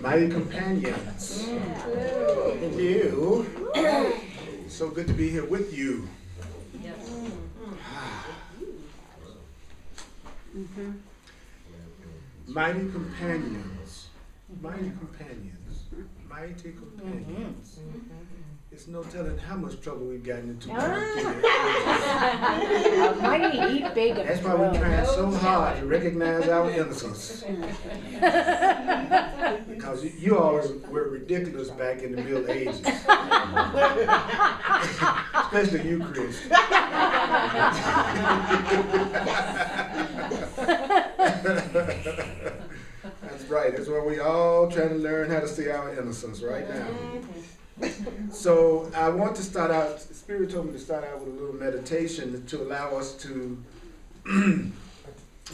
Mighty companions. Hello. So good to be here with you. Yes. Mighty companions. Mighty companions. Mighty companions. It's no telling how much trouble we've gotten into. Mighty eat big. That's why we're trying so hard to recognize our innocence. Because you always were ridiculous back in the Middle Ages. Especially you, Chris. That's right. That's why we all trying to learn how to see our innocence right now. So I want to start out, Spirit told me to start out with a little meditation to allow us to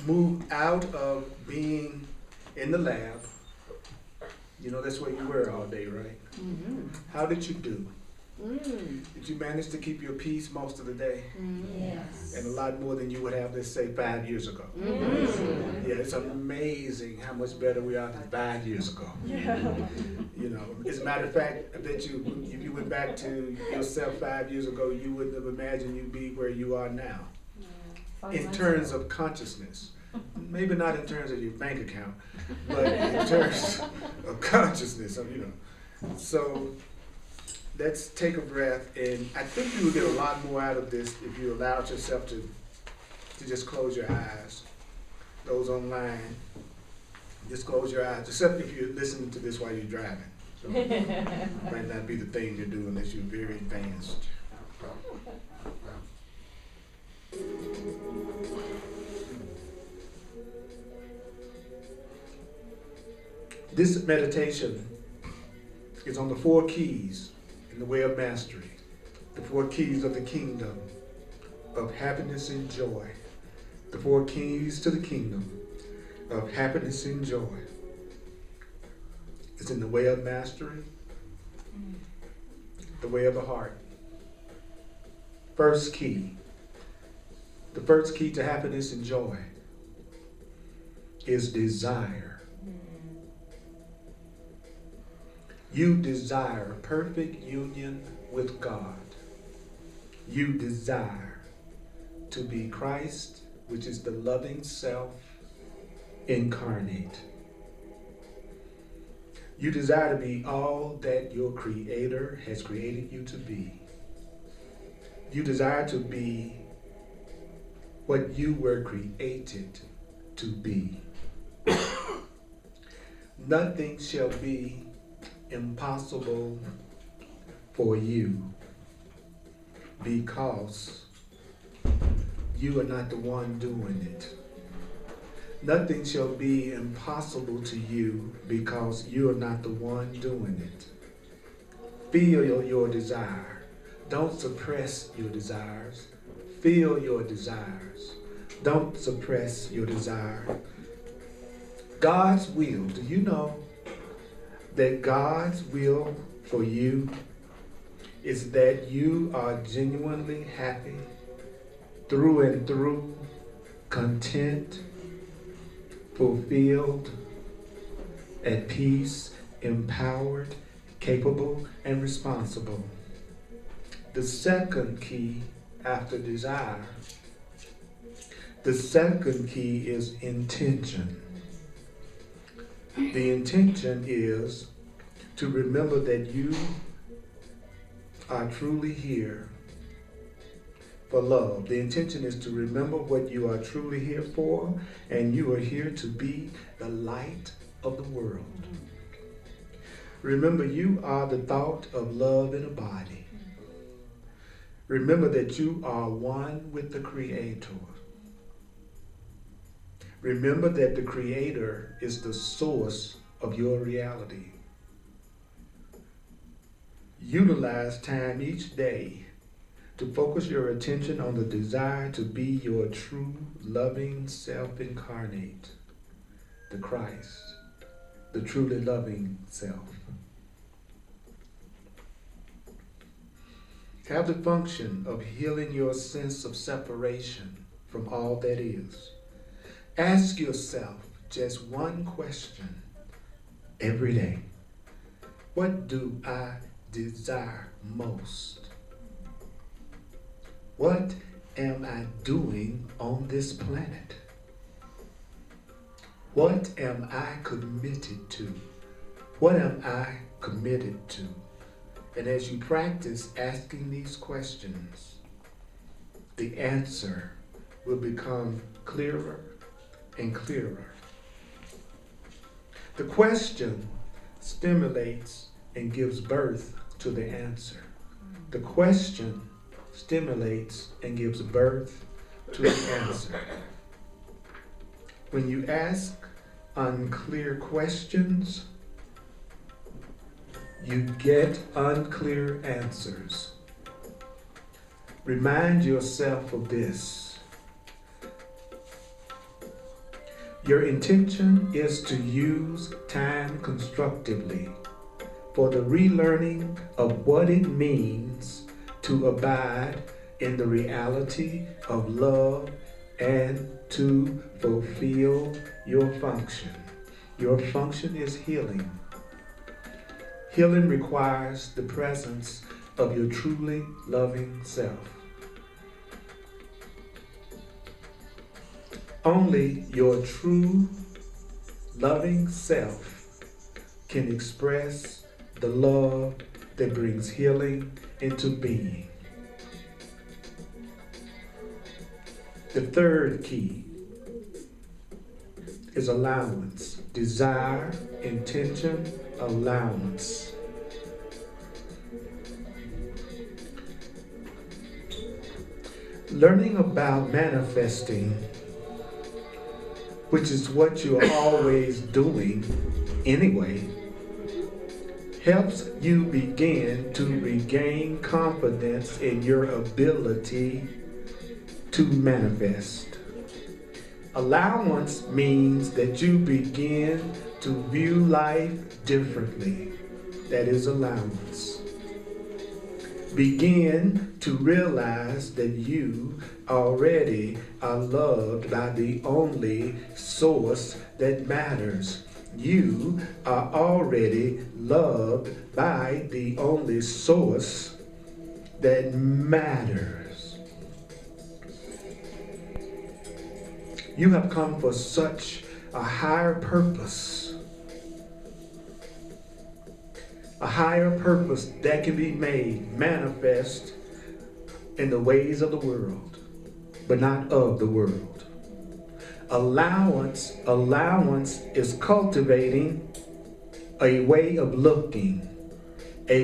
move out of being in the lab. You know, that's where you were all day, right? How did you do? Did you manage to keep your peace most of the day? Yes. And a lot more than you would have, let's say, 5 years ago. Yeah, it's amazing how much better we are than 5 years ago. You know, as a matter of fact, I bet you, if you went back to yourself 5 years ago, you wouldn't have imagined you'd be where you are now. In terms of consciousness. Maybe not in terms of your bank account, but in terms of consciousness, you know. So let's take a breath, and I think you will get a lot more out of this if you allowed yourself to just close your eyes. Those online, just close your eyes, except if you're listening to this while you're driving. So it might not be the thing to do unless you're very advanced. This meditation is on the 4 keys in the way of mastery, the 4 keys of the kingdom of happiness and joy, the 4 keys to the kingdom of happiness and joy. It's in the way of mastery, the way of the heart. First key, the first key to happiness and joy is desire. You desire perfect union with God. You desire to be Christ, which is the loving self incarnate. You desire to be all that your Creator has created you to be. You desire to be what you were created to be. Nothing shall be impossible for you because you are not the one doing it. Nothing shall be impossible to you because you are not the one doing it. Feel your desire. Don't suppress your desires. Feel your desires. Don't suppress your desire. God's will. Do you know that God's will for you is that you are genuinely happy, through and through, content, fulfilled, at peace, empowered, capable, and responsible? The second key after desire, the second key is intention. The intention is to remember that you are truly here for love. The intention is to remember what you are truly here for, and you are here to be the light of the world. Remember, you are the thought of love in a body. Remember that you are one with the Creator. Remember that the Creator is the source of your reality. Utilize time each day to focus your attention on the desire to be your true, loving self incarnate, the Christ, the truly loving self. Have the function of healing your sense of separation from all that is. Ask yourself just one question every day? What do I desire most? What am I doing on this planet? What am I committed to? What am I committed to? And as you practice asking these questions, the answer will become clearer and clearer. The question stimulates and gives birth to the answer. The question stimulates and gives birth to the answer. When you ask unclear questions, you get unclear answers. Remind yourself of this. Your intention is to use time constructively for the relearning of what it means to abide in the reality of love and to fulfill your function. Your function is healing. Healing requires the presence of your truly loving self. Only your true loving self can express the love that brings healing into being. The third key is allowance. Desire, intention, allowance. Learning about manifesting, which is what you're always doing anyway, helps you begin to regain confidence in your ability to manifest. Allowance means that you begin to view life differently. That is allowance. Begin to realize that you already are loved by the only source that matters. You are already loved by the only source that matters. You have come for such a higher purpose. A higher purpose that can be made manifest in the ways of the world, but not of the world. Allowance is cultivating a way of looking at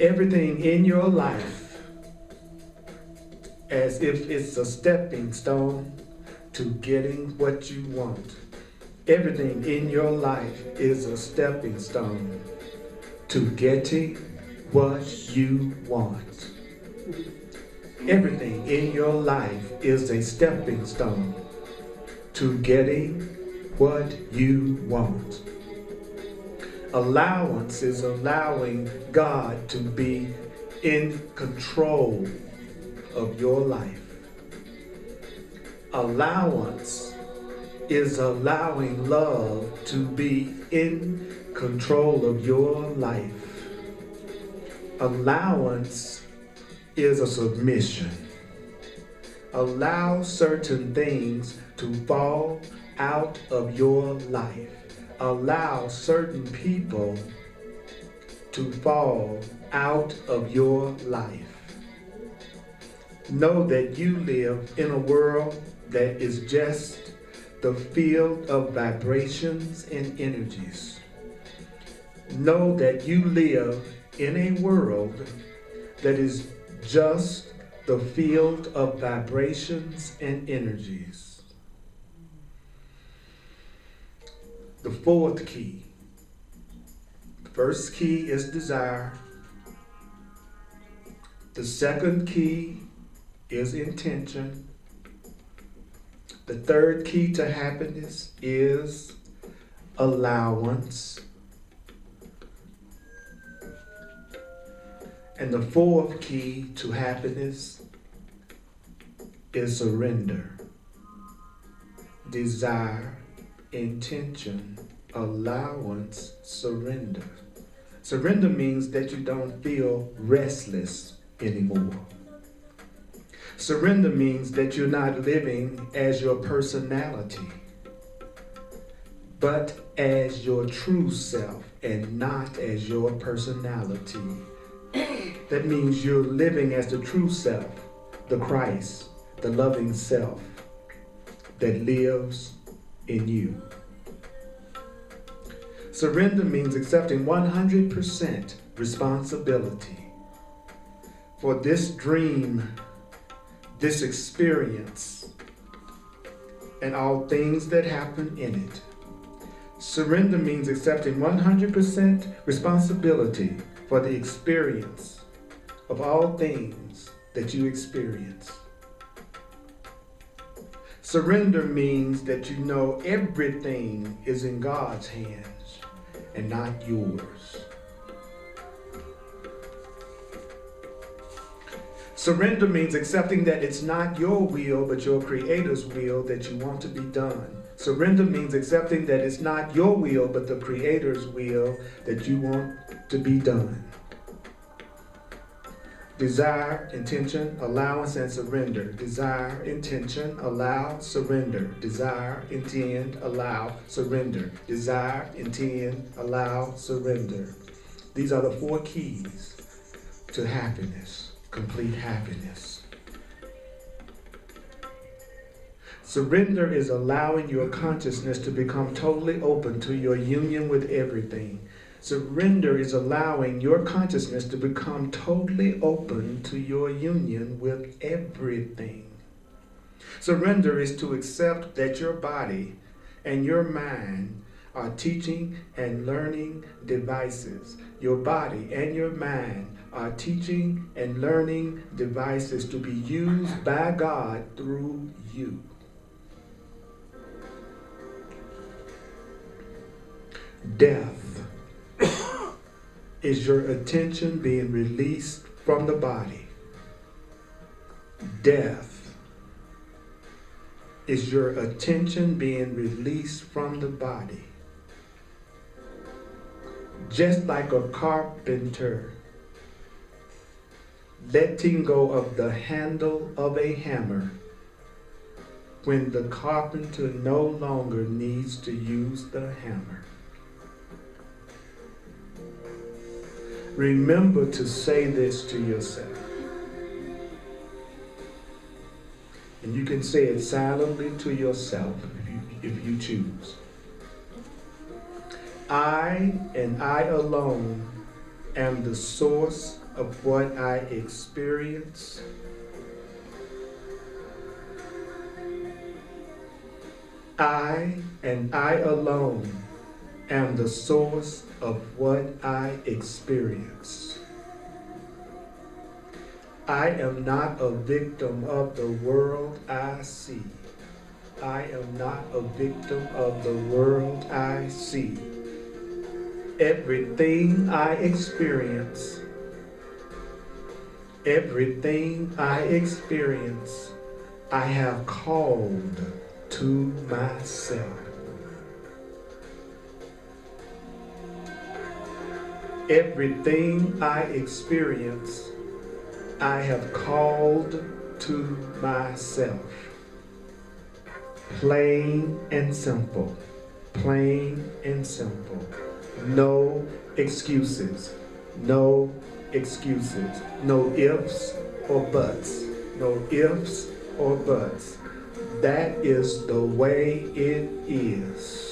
everything in your life as if it's a stepping stone to getting what you want. Everything in your life is a stepping stone to getting what you want. Everything in your life is a stepping stone to getting what you want. Allowance is allowing God to be in control of your life. Allowance is allowing love to be in control of your life. Allowance is a submission. Allow certain things to fall out of your life. Allow certain people to fall out of your life. Know that you live in a world that is just the field of vibrations and energies. Know that you live in a world that is just the field of vibrations and energies. The fourth key. The first key is desire. The second key is intention. The third key to happiness is allowance. And the fourth key to happiness is surrender. Desire, intention, allowance, surrender. Surrender means that you don't feel restless anymore. Surrender means that you're not living as your personality, but as your true self and not as your personality. That means you're living as the true self, the Christ, the loving self that lives in you. Surrender means accepting 100% responsibility for this dream, this experience, and all things that happen in it. Surrender means accepting 100% responsibility for the experience of all things that you experience. Surrender means that you know everything is in God's hands and not yours. Surrender means accepting that it's not your will, but your Creator's will that you want to be done. Surrender means accepting that it's not your will, but the Creator's will that you want to be done. Desire, intention, allowance, and surrender. Desire, intention, allow, surrender. Desire, intend, allow, surrender. Desire, intend, allow, surrender. These are the 4 keys to happiness, complete happiness. Surrender is allowing your consciousness to become totally open to your union with everything. Surrender is allowing your consciousness to become totally open to your union with everything. Surrender is to accept that your body and your mind are teaching and learning devices. Your body and your mind are teaching and learning devices to be used by God through you. Death is your attention being released from the body. Death is your attention being released from the body. Just like a carpenter letting go of the handle of a hammer when the carpenter no longer needs to use the hammer. Remember to say this to yourself. And you can say it silently to yourself if you choose. I and I alone am the source of what I experience. I and I alone am the source of what I experience. I am not a victim of the world I see. I am not a victim of the world I see. Everything I experience, I have called to myself. Everything I experience, I have called to myself. Plain and simple. Plain and simple. No excuses. No excuses. No ifs or buts. No ifs or buts. That is the way it is.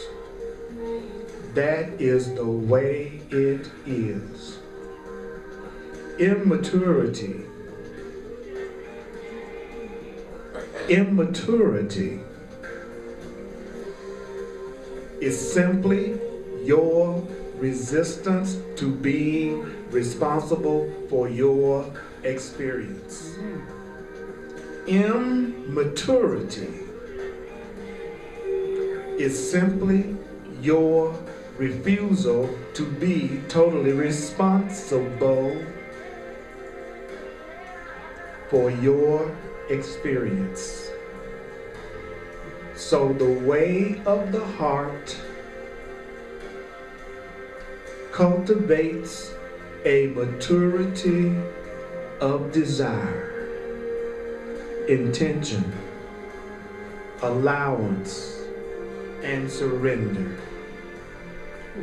That is the way it is. Immaturity is simply your resistance to being responsible for your experience. Immaturity is simply your refusal to be totally responsible for your experience. So the way of the heart cultivates a maturity of desire, intention, allowance, and surrender.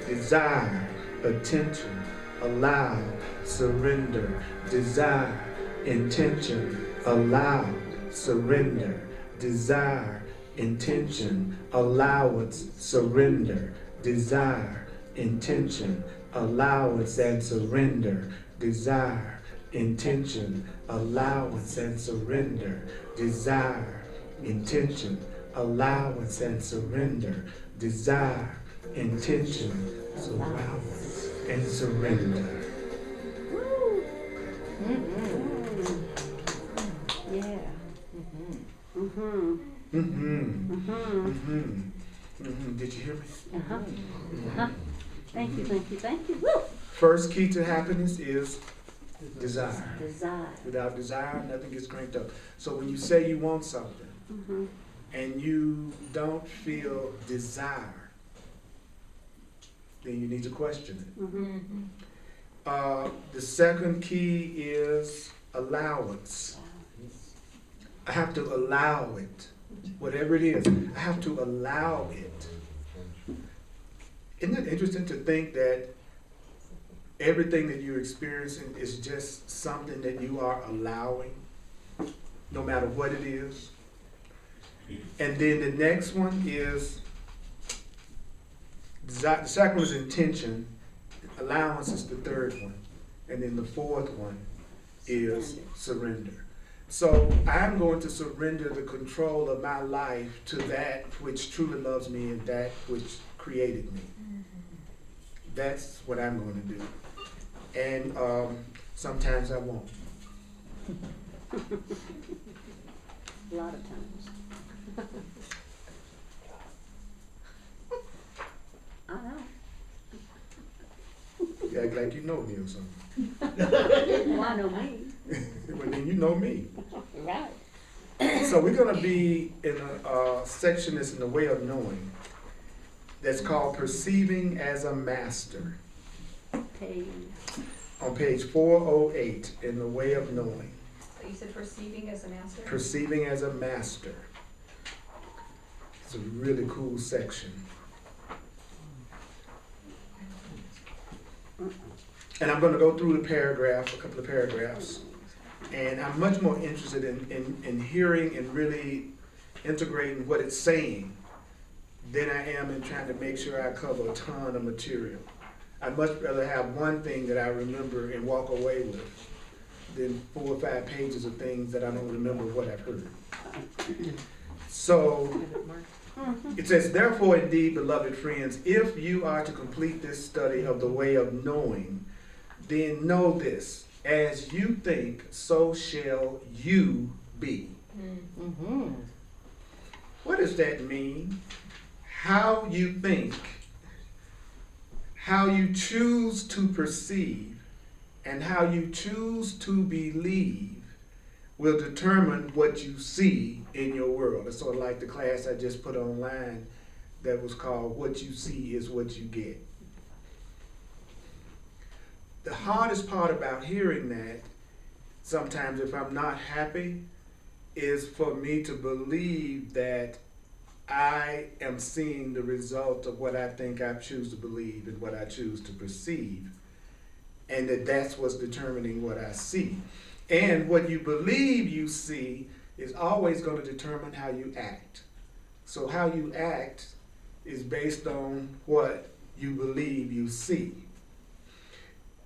Desire, attention, allow, surrender. Desire, intention, allow, surrender. Desire, intention, allowance, surrender. Desire, intention, allowance, and surrender. Desire, intention, allowance, and surrender. Desire, intention, allowance, and surrender. Desire, intention, allowance, and surrender. Yeah. Did you hear me? Thank you. Woo! First key to happiness is desire. Desire. Without desire, nothing gets cranked up. So when you say you want something and you don't feel desire, then you need to question it. The second key is allowance. I have to allow it. Whatever it is, I have to allow it. Isn't it interesting to think that everything that you're experiencing is just something that you are allowing, no matter what it is? And then the next one is, the second one is intention, allowance is the third one, and then the fourth one is surrender. So I'm going to surrender the control of my life to that which truly loves me and that which created me. That's what I'm going to do. And sometimes I won't. A lot of times. I know. You act like you know me or something. Well, I know me. Well, then you know me. Right. So we're going to be in a section that's in the way of knowing, that's called Perceiving as a Master. Page. On page 408, in the way of knowing. So you said perceiving as a master? Perceiving as a master. It's a really cool section. And I'm going to go through the paragraph, a couple of paragraphs. And I'm much more interested in hearing and really integrating what it's saying than I am in trying to make sure I cover a ton of material. I'd much rather have one thing that I remember and walk away with than 4 or 5 pages of things that I don't remember what I've heard. So it says, therefore, indeed, beloved friends, if you are to complete this study of the way of knowing, then know this, as you think, so shall you be. What does that mean? How you think, how you choose to perceive, and how you choose to believe will determine what you see in your world. It's sort of like the class I just put online that was called What You See is What You Get. The hardest part about hearing that, sometimes if I'm not happy, is for me to believe that I am seeing the result of what I think I choose to believe and what I choose to perceive, and that that's what's determining what I see. And what you believe you see is always going to determine how you act. So how you act is based on what you believe you see.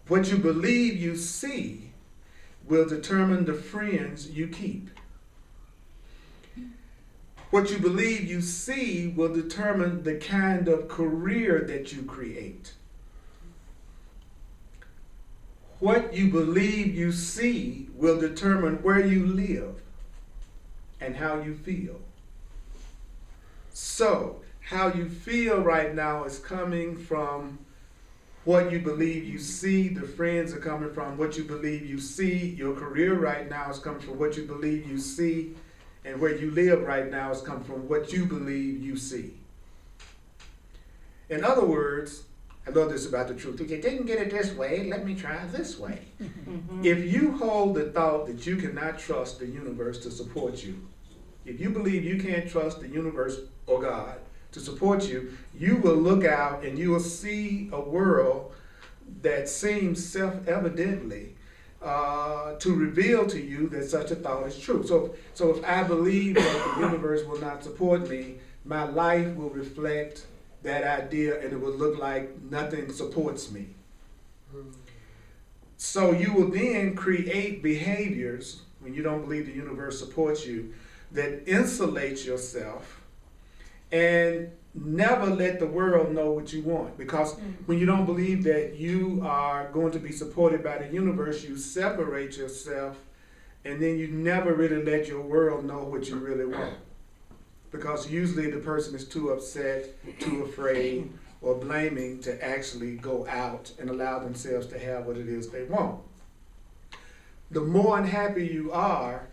What you believe you see will determine the friends you keep. What you believe you see will determine the kind of career that you create. What you believe you see will determine where you live and how you feel. So, how you feel right now is coming from what you believe you see. The friends are coming from what you believe you see. Your career right now is coming from what you believe you see. And where you live right now is come from what you believe you see. In other words, I love this about the truth. If you didn't get it this way, let me try it this way. If you hold the thought that you cannot trust the universe to support you, if you believe you can't trust the universe or God to support you, you will look out and you will see a world that seems self-evidently to reveal to you that such a thought is true. So if I believe that the universe will not support me, my life will reflect that idea, and it will look like nothing supports me. So you will then create behaviors, when you don't believe the universe supports you, that insulate yourself and never let the world know what you want. Because when you don't believe that you are going to be supported by the universe, you separate yourself, and then you never really let your world know what you really want. Because usually the person is too upset, too afraid, or blaming to actually go out and allow themselves to have what it is they want. The more unhappy you are,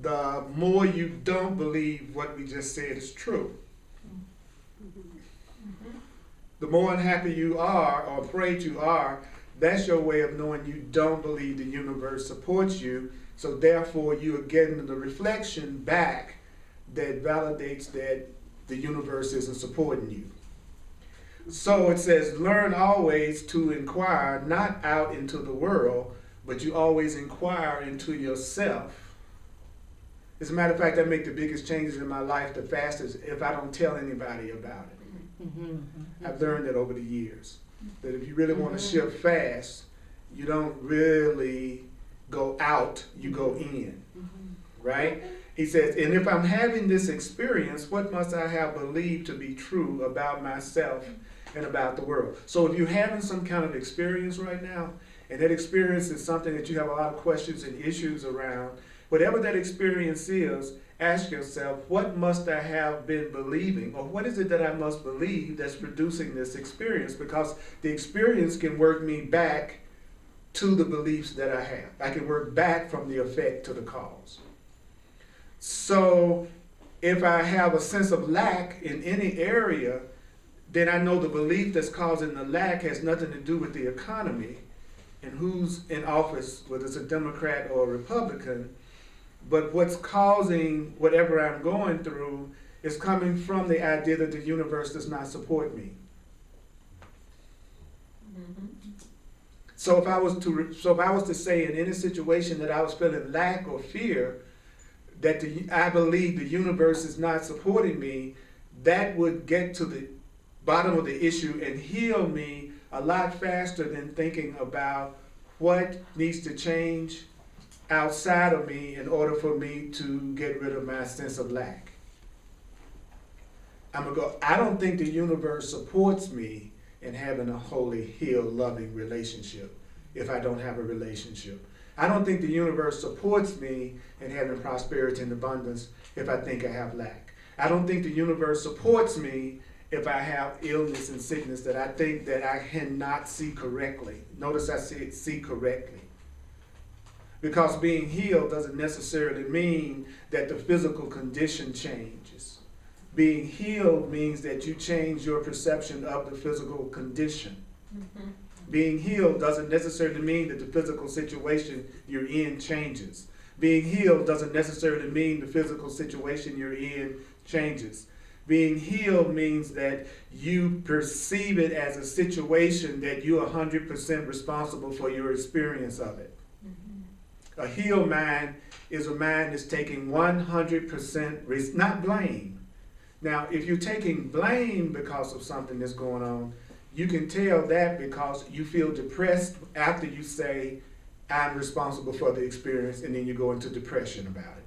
the more you don't believe what we just said is true. The more unhappy you are or afraid you are, that's your way of knowing you don't believe the universe supports you. So therefore you are getting the reflection back that validates that the universe isn't supporting you. So it says, learn always to inquire, not out into the world, but you always inquire into yourself. As a matter of fact, I make the biggest changes in my life the fastest if I don't tell anybody about it. I've learned that over the years, that if you really want to shift fast, you don't really go out, you go in, right? He says, and if I'm having this experience, what must I have believed to be true about myself and about the world? So if you're having some kind of experience right now, and that experience is something that you have a lot of questions and issues around, whatever that experience is, ask yourself, what must I have been believing? Or what is it that I must believe that's producing this experience? Because the experience can work me back to the beliefs that I have. I can work back from the effect to the cause. So if I have a sense of lack in any area, then I know the belief that's causing the lack has nothing to do with the economy and who's in office, whether it's a Democrat or a Republican. But what's causing whatever I'm going through is coming from the idea that the universe does not support me. So if I was to say in any situation that I was feeling lack or fear, that I believe the universe is not supporting me, that would get to the bottom of the issue and heal me a lot faster than thinking about what needs to change outside of me in order for me to get rid of my sense of lack. I don't think the universe supports me in having a holy, healed, loving relationship if I don't have a relationship. I don't think the universe supports me in having prosperity and abundance if I think I have lack. I don't think the universe supports me if I have illness and sickness that I think that I cannot see correctly. Notice I said see correctly. Because being healed doesn't necessarily mean that the physical condition changes. Being healed means that you change your perception of the physical condition. Being healed doesn't necessarily mean that the physical situation you're in changes. Being healed doesn't necessarily mean the physical situation you're in changes. Being healed means that you perceive it as a situation that you're 100% responsible for your experience of it. A healed mind is a mind that's taking 100% not blame. Now, if you're taking blame because of something that's going on, you can tell that because you feel depressed after you say, I'm responsible for the experience, and then you go into depression about it.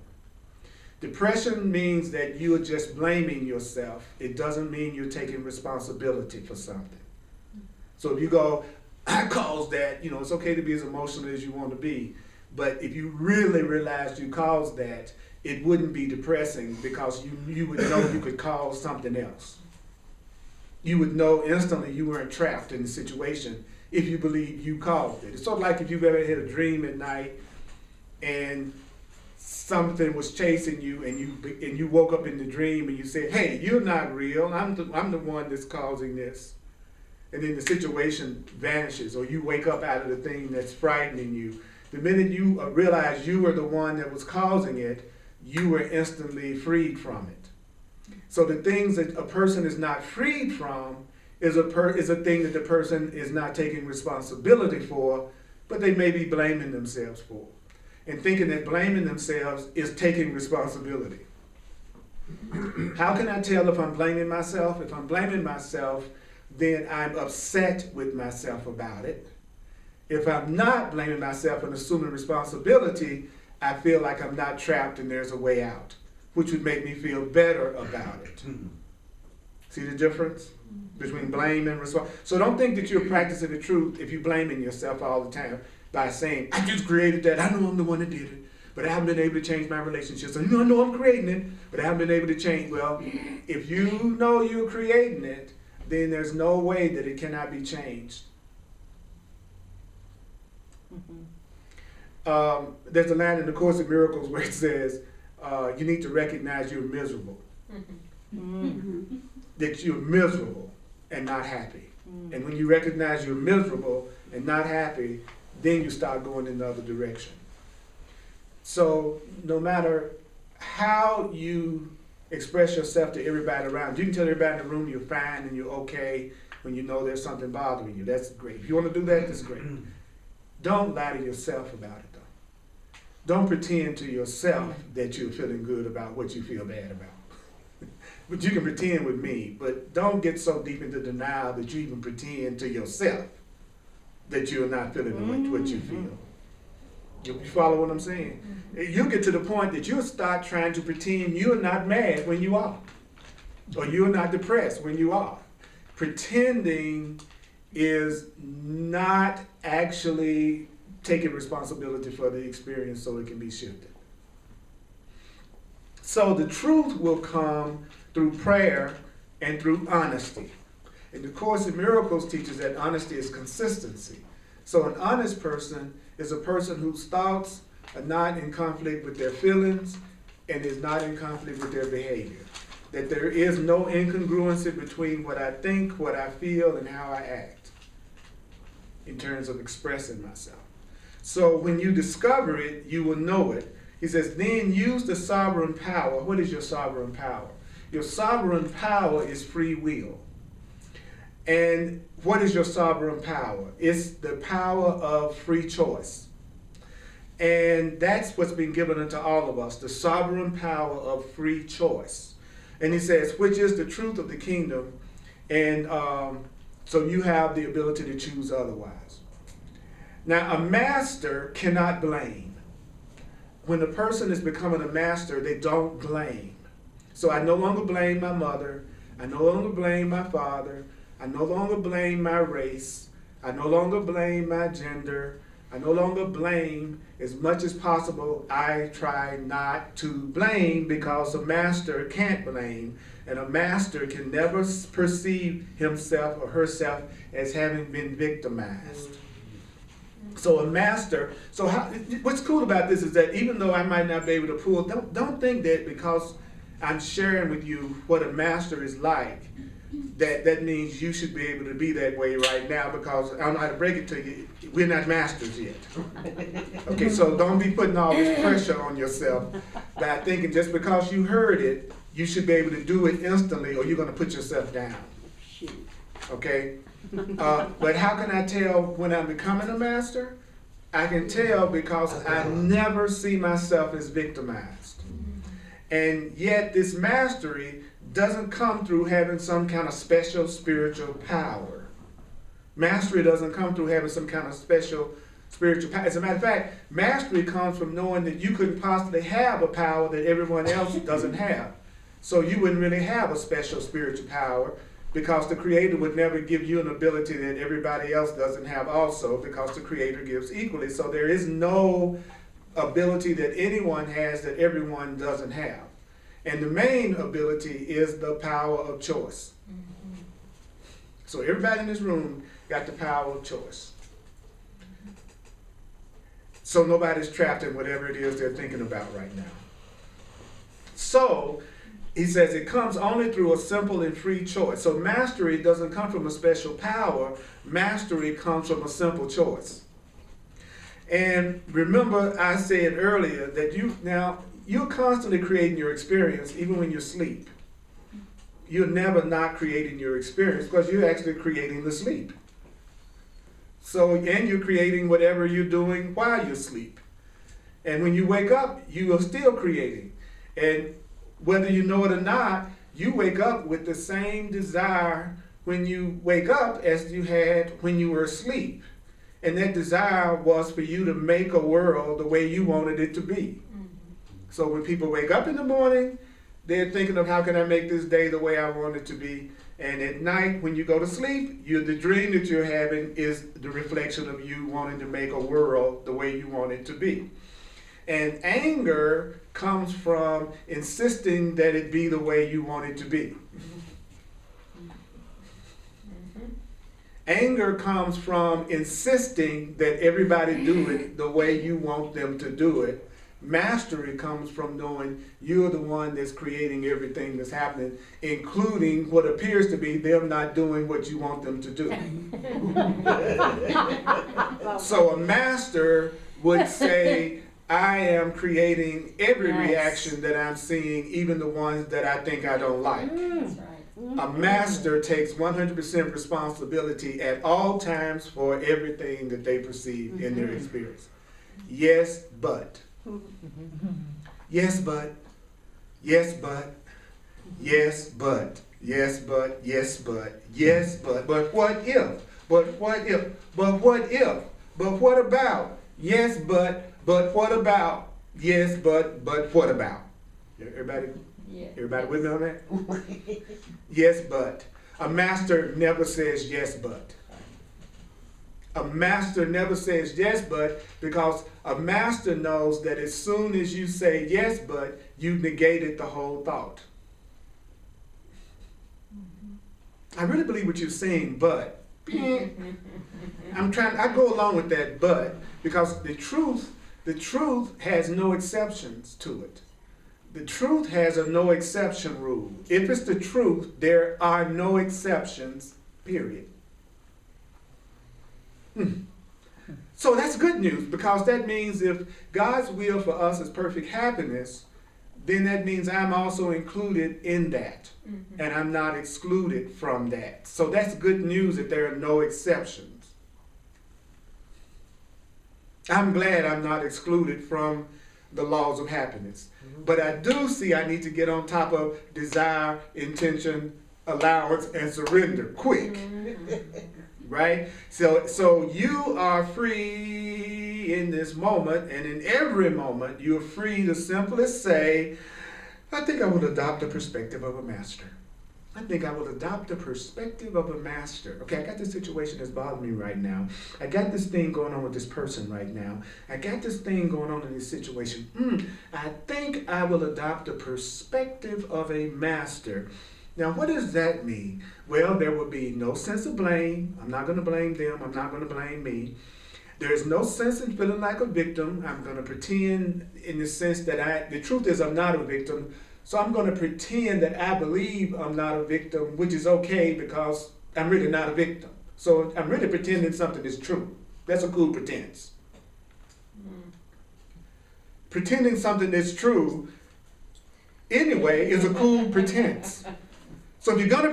Depression means that you are just blaming yourself. It doesn't mean you're taking responsibility for something. So if you go, I caused that, it's okay to be as emotional as you want to be. But if you really realized you caused that, it wouldn't be depressing because you would know you could cause something else. You would know instantly you weren't trapped in the situation if you believe you caused it. It's sort of like if you've ever had a dream at night and something was chasing you and you woke up in the dream and you said, hey, you're not real, I'm the one that's causing this. And then the situation vanishes, or you wake up out of the thing that's frightening you. The minute you realize you were the one that was causing it, you were instantly freed from it. So the things that a person is not freed from is a thing that the person is not taking responsibility for, but they may be blaming themselves for. And thinking that blaming themselves is taking responsibility. How can I tell if I'm blaming myself? If I'm blaming myself, then I'm upset with myself about it. If I'm not blaming myself and assuming responsibility, I feel like I'm not trapped and there's a way out, which would make me feel better about it. See the difference between blame and response? So don't think that you're practicing the truth if you're blaming yourself all the time by saying, I just created that, I know I'm the one that did it, but I haven't been able to change my relationships. I know I'm creating it, but I haven't been able to change. Well, if you know you're creating it, then there's no way that it cannot be changed. There's a line in the Course of Miracles where it says, you need to recognize you're miserable. That you're miserable and not happy. And when you recognize you're miserable and not happy, then you start going in the other direction. So no matter how you express yourself to everybody around, you can tell everybody in the room you're fine and you're okay when you know there's something bothering you. That's great. If you want to do that, that's great. Don't lie to yourself about it, though. Don't pretend to yourself that you're feeling good about what you feel bad about. But you can pretend with me, but don't get so deep into denial that you even pretend to yourself that you're not feeling what you feel. You follow what I'm saying? You'll get to the point that you'll start trying to pretend you're not mad when you are, or you're not depressed when you are. Pretending is not actually taking responsibility for the experience so it can be shifted. So the truth will come through prayer and through honesty. And the Course in Miracles teaches that honesty is consistency. So an honest person is a person whose thoughts are not in conflict with their feelings and is not in conflict with their behavior. That there is no incongruency between what I think, what I feel, and how I act in terms of expressing myself. So when you discover it, you will know it. He says, then use the sovereign power. What is your sovereign power? Your sovereign power is free will. And what is your sovereign power? It's the power of free choice. And that's what's been given unto all of us, the sovereign power of free choice. And he says, which is the truth of the kingdom. And so you have the ability to choose otherwise. Now, a master cannot blame. When a person is becoming a master, they don't blame. So I no longer blame my mother. I no longer blame my father. I no longer blame my race. I no longer blame my gender. I no longer blame. As much as possible, I try not to blame, because a master can't blame. And a master can never perceive himself or herself as having been victimized. So a master, what's cool about this is that even though I might not be able to pull, don't think that because I'm sharing with you what a master is like, that means you should be able to be that way right now, because I don't know how to break it to you, we're not masters yet. Okay, so don't be putting all this pressure on yourself by thinking just because you heard it, you should be able to do it instantly, or you're going to put yourself down. Okay? But how can I tell when I'm becoming a master? I can tell because I never see myself as victimized. And yet this mastery doesn't come through having some kind of special spiritual power. Mastery doesn't come through having some kind of special spiritual power. As a matter of fact, mastery comes from knowing that you couldn't possibly have a power that everyone else doesn't have. So you wouldn't really have a special spiritual power, because the Creator would never give you an ability that everybody else doesn't have also, because the Creator gives equally. So there is no ability that anyone has that everyone doesn't have. And the main ability is the power of choice. So everybody in this room got the power of choice. So nobody's trapped in whatever it is they're thinking about right now. So he says it comes only through a simple and free choice. So mastery doesn't come from a special power. Mastery comes from a simple choice. And remember, I said earlier that you're constantly creating your experience, even when you sleep. You're never not creating your experience because you're actually creating the sleep. So, and you're creating whatever you're doing while you sleep. And when you wake up, you are still creating. And whether you know it or not, you wake up with the same desire when you wake up as you had when you were asleep. And that desire was for you to make a world the way you wanted it to be. So when people wake up in the morning, they're thinking of how can I make this day the way I want it to be. And at night, when you go to sleep, the dream that you're having is the reflection of you wanting to make a world the way you want it to be. And anger comes from insisting that it be the way you want it to be. Anger comes from insisting that everybody do it the way you want them to do it. Mastery comes from knowing you're the one that's creating everything that's happening, including what appears to be them not doing what you want them to do. So a master would say, I am creating every reaction that I'm seeing, even the ones that I think I don't like. That's right. A master takes 100% responsibility at all times for everything that they perceive in their experience. Yes, but. Yes, but. Yes, but. Yes, but. Yes, but. Yes, but. Yes, but. But what if? But what if? But what if? But what about? Yes, but what about? Yes, but what about? Everybody? Yeah. Everybody with me on that? Yes, but. A master never says yes, but. A master never says yes, but, because a master knows that as soon as you say yes, but, you've negated the whole thought. I really believe what you're saying, but. I go along with that, but, because the truth has no exceptions to it. The truth has a no exception rule. If it's the truth, there are no exceptions, period. So that's good news, because that means if God's will for us is perfect happiness, then that means I'm also included in that. And I'm not excluded from that. So that's good news that there are no exceptions. I'm glad I'm not excluded from the laws of happiness. But I do see I need to get on top of desire, intention, allowance, and surrender quick. Right? So you are free in this moment, and in every moment you're free to simply say, I think I will adopt the perspective of a master. I think I will adopt the perspective of a master. Okay, I got this situation that's bothering me right now. I got this thing going on with this person right now. I got this thing going on in this situation. I think I will adopt the perspective of a master. Now, what does that mean? Well, there will be no sense of blame. I'm not going to blame them. I'm not going to blame me. There's no sense in feeling like a victim. I'm going to pretend in the sense that the truth is I'm not a victim. So I'm going to pretend that I believe I'm not a victim, which is okay because I'm really not a victim. So I'm really pretending something is true. That's a cool pretense. Pretending something is true anyway is a cool pretense. So if you're going to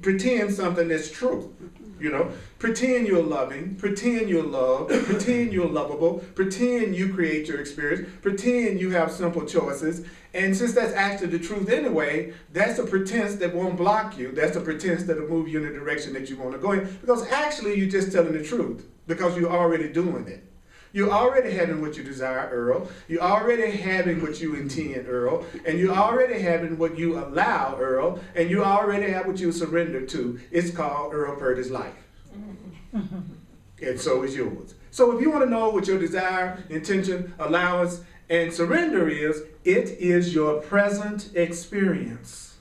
pretend something that's true. You know, pretend you're loving, pretend you're loved, pretend you're lovable, pretend you create your experience, pretend you have simple choices. And since that's actually the truth anyway, that's a pretense that won't block you. That's a pretense that'll move you in the direction that you want to go in. Because actually you're just telling the truth because you're already doing it. You're already having what you desire, Earl. You're already having what you intend, Earl. And you're already having what you allow, Earl. And you already have what you surrender to. It's called Earl Purdy's life. And so is yours. So if you want to know what your desire, intention, allowance, and surrender is, it is your present experience.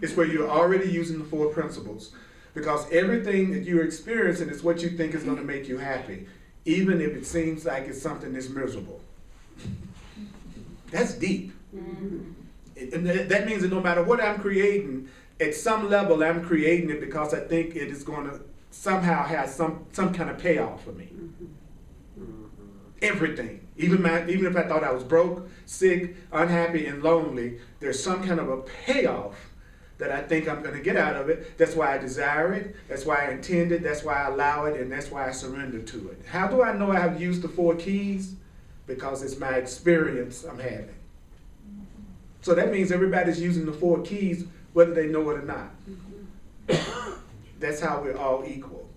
It's where you're already using the 4 principles. Because everything that you're experiencing is what you think is going to make you happy. even if it seems like it's something that's miserable. That's deep. And that means that no matter what I'm creating, at some level I'm creating it because I think it is going to somehow have some kind of payoff for me. Everything. Even if I thought I was broke, sick, unhappy, and lonely, there's some kind of a payoff that I think I'm going to get out of it. That's why I desire it. That's why I intend it. That's why I allow it. And that's why I surrender to it. How do I know I have used the 4 keys? Because it's my experience I'm having. So that means everybody's using the 4 keys, whether they know it or not. That's how we're all equal.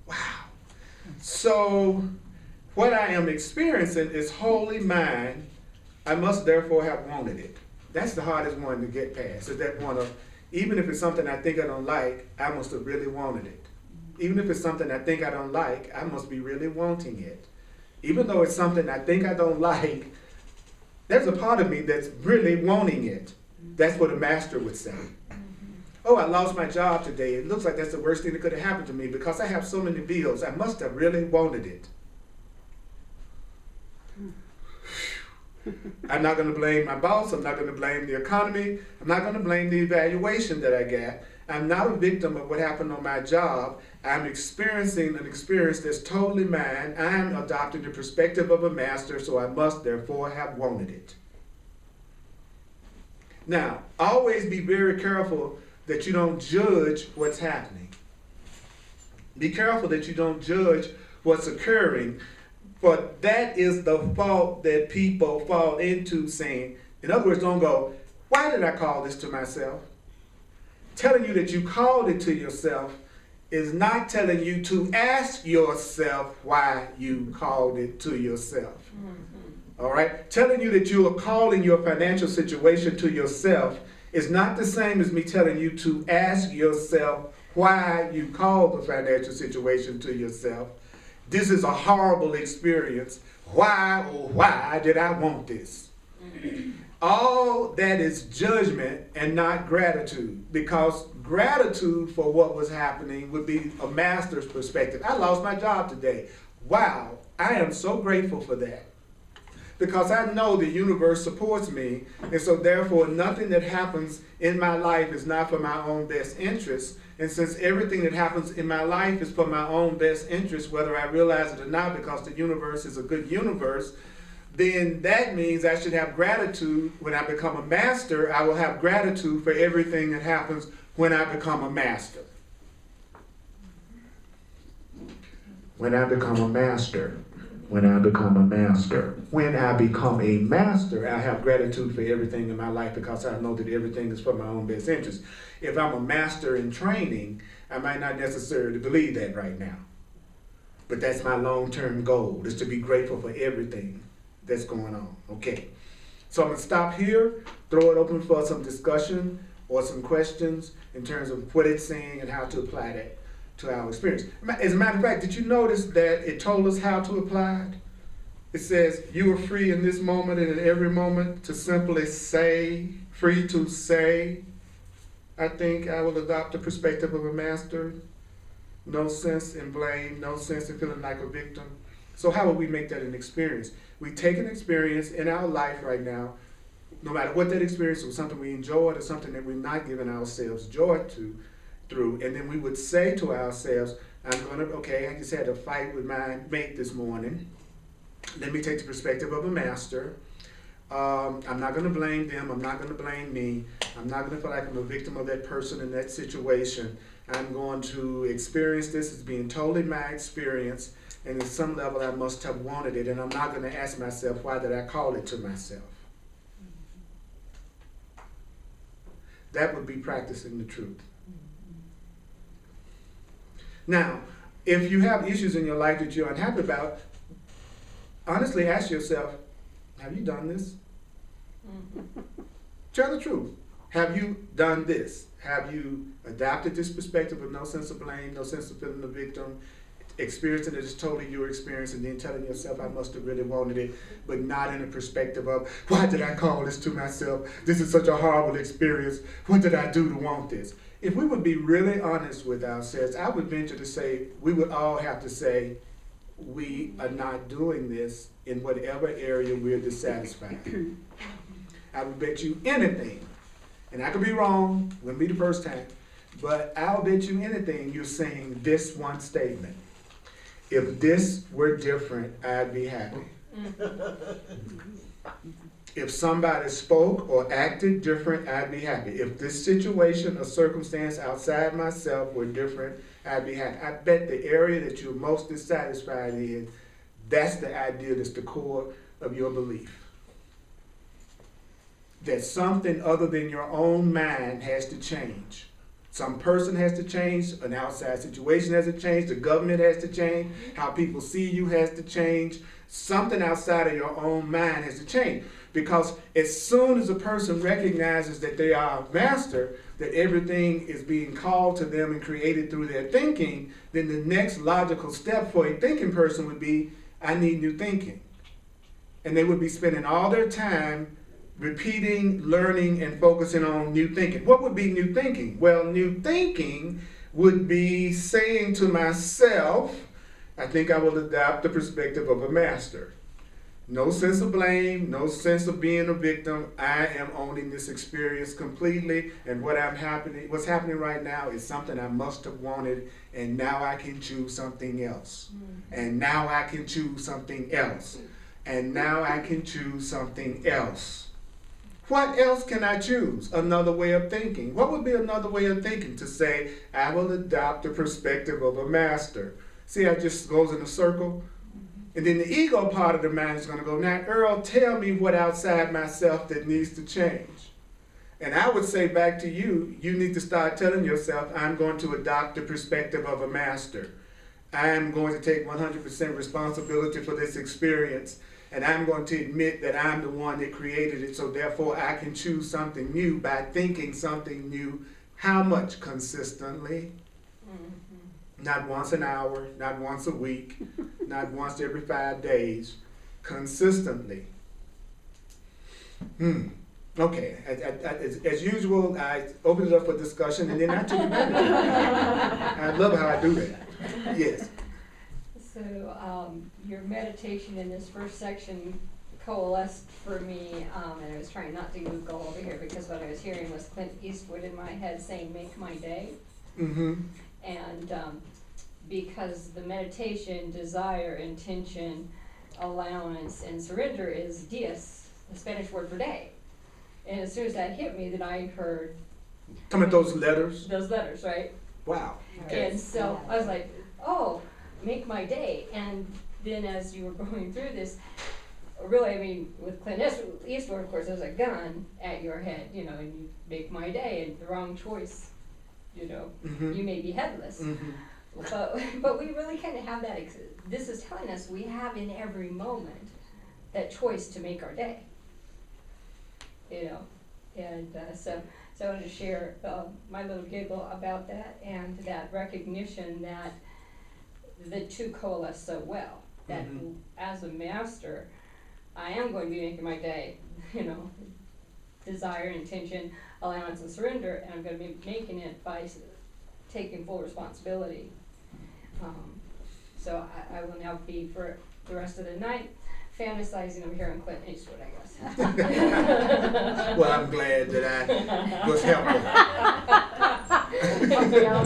Wow. So what I am experiencing is wholly mine. I must therefore have wanted it. That's the hardest one to get past. Is that one of, even if it's something I think I don't like, I must have really wanted it. Even if it's something I think I don't like, I must be really wanting it. Even though it's something I think I don't like, there's a part of me that's really wanting it. That's what a master would say. Oh, I lost my job today. It looks like that's the worst thing that could have happened to me because I have so many bills. I must have really wanted it. I'm not going to blame my boss. I'm not going to blame the economy. I'm not going to blame the evaluation that I got. I'm not a victim of what happened on my job. I'm experiencing an experience that's totally mine. I'm adopting the perspective of a master, so I must therefore have wanted it. Now, always be very careful that you don't judge what's happening. Be careful that you don't judge what's occurring. For that is the fault that people fall into saying. In other words, don't go, why did I call this to myself? Telling you that you called it to yourself is not telling you to ask yourself why you called it to yourself. All right? Telling you that you are calling your financial situation to yourself is not the same as me telling you to ask yourself why you called the financial situation to yourself. This is a horrible experience. Why, oh, why did I want this? All that is judgment and not gratitude, because gratitude for what was happening would be a master's perspective. I lost my job today. Wow, I am so grateful for that. Because I know the universe supports me, and so therefore nothing that happens in my life is not for my own best interest. And since everything that happens in my life is for my own best interest, whether I realize it or not, because the universe is a good universe, then that means I should have gratitude. When I become a master, I will have gratitude for everything that happens when I become a master. When I become a master. When I become a master. When I become a master, I have gratitude for everything in my life because I know that everything is for my own best interest. If I'm a master in training, I might not necessarily believe that right now. But that's my long-term goal, is to be grateful for everything that's going on. Okay. So I'm going to stop here, throw it open for some discussion or some questions in terms of what it's saying and how to apply that to our experience. As a matter of fact, did you notice that it told us how to apply it? It says, you are free in this moment and in every moment to simply say, free to say, I think I will adopt the perspective of a master. No sense in blame, no sense in feeling like a victim. So how would we make that an experience? We take an experience in our life right now, no matter what that experience was, something we enjoyed or something that we're not giving ourselves joy through, and then we would say to ourselves, I just had a fight with my mate this morning. Let me take the perspective of a master. I'm not going to blame them. I'm not going to blame me. I'm not going to feel like I'm a victim of that person in that situation. I'm going to experience this as being totally my experience, and at some level I must have wanted it, and I'm not going to ask myself, why did I call it to myself? That would be practicing the truth. Now, if you have issues in your life that you're unhappy about, honestly ask yourself, have you done this? Tell the truth. Have you done this? Have you adopted this perspective of no sense of blame, no sense of feeling the victim, experiencing it as totally your experience, and then telling yourself, I must have really wanted it, but not in a perspective of, why did I call this to myself? This is such a horrible experience. What did I do to want this? If we would be really honest with ourselves, I would venture to say, we would all have to say, we are not doing this in whatever area we're dissatisfied. I would bet you anything, and I could be wrong, wouldn't be the first time, but I'll bet you anything you're saying this one statement. If this were different, I'd be happy. If somebody spoke or acted different, I'd be happy. If this situation or circumstance outside myself were different, I'd be happy. I bet the area that you're most dissatisfied in, that's the idea that's the core of your belief. That something other than your own mind has to change. Some person has to change, an outside situation has to change, the government has to change, how people see you has to change. Something outside of your own mind has to change. Because as soon as a person recognizes that they are a master, that everything is being called to them and created through their thinking, then the next logical step for a thinking person would be, I need new thinking. And they would be spending all their time repeating, learning, and focusing on new thinking. What would be new thinking? Well, new thinking would be saying to myself, I think I will adopt the perspective of a master. No sense of blame, no sense of being a victim. I am owning this experience completely, and what's happening right now is something I must have wanted, and now I can choose something else. And now I can choose something else. And now I can choose something else. What else can I choose? Another way of thinking. What would be another way of thinking? To say, I will adopt the perspective of a master. See how it just goes in a circle? And then the ego part of the mind is going to go, now, Earl, tell me what outside myself that needs to change. And I would say back to you, you need to start telling yourself, I'm going to adopt the perspective of a master. I am going to take 100% responsibility for this experience. And I'm going to admit that I'm the one that created it, so therefore I can choose something new by thinking something new. How much? Consistently. Not once an hour, not once a week, not once every 5 days. Consistently. Okay, as usual, I open it up for discussion and then I take it back. I love how I do that. Yes. So your meditation in this first section coalesced for me, and I was trying not to go over here because what I was hearing was Clint Eastwood in my head saying, make my day. And because the meditation, desire, intention, allowance, and surrender is dias, the Spanish word for day. And as soon as that hit me, then I heard... Some of those letters? Those letters, right? Wow. Okay. And so I was like, oh, make my day. And then as you were going through this, really, I mean, with Clint Eastwood, of course, there's a gun at your head, you know, and you make my day, and the wrong choice, you know, you may be headless. But we really kind of have that, this is telling us we have in every moment that choice to make our day, you know. And so I wanted to share my little giggle about that, and that recognition that the two coalesce so well, that as a master, I am going to be making my day, you know, desire, intention, allowance, and surrender, and I'm going to be making it by taking full responsibility. So I will now be, for the rest of the night, fantasizing I'm hearing Clint Eastwood, I guess. Well, I'm glad that I was helpful.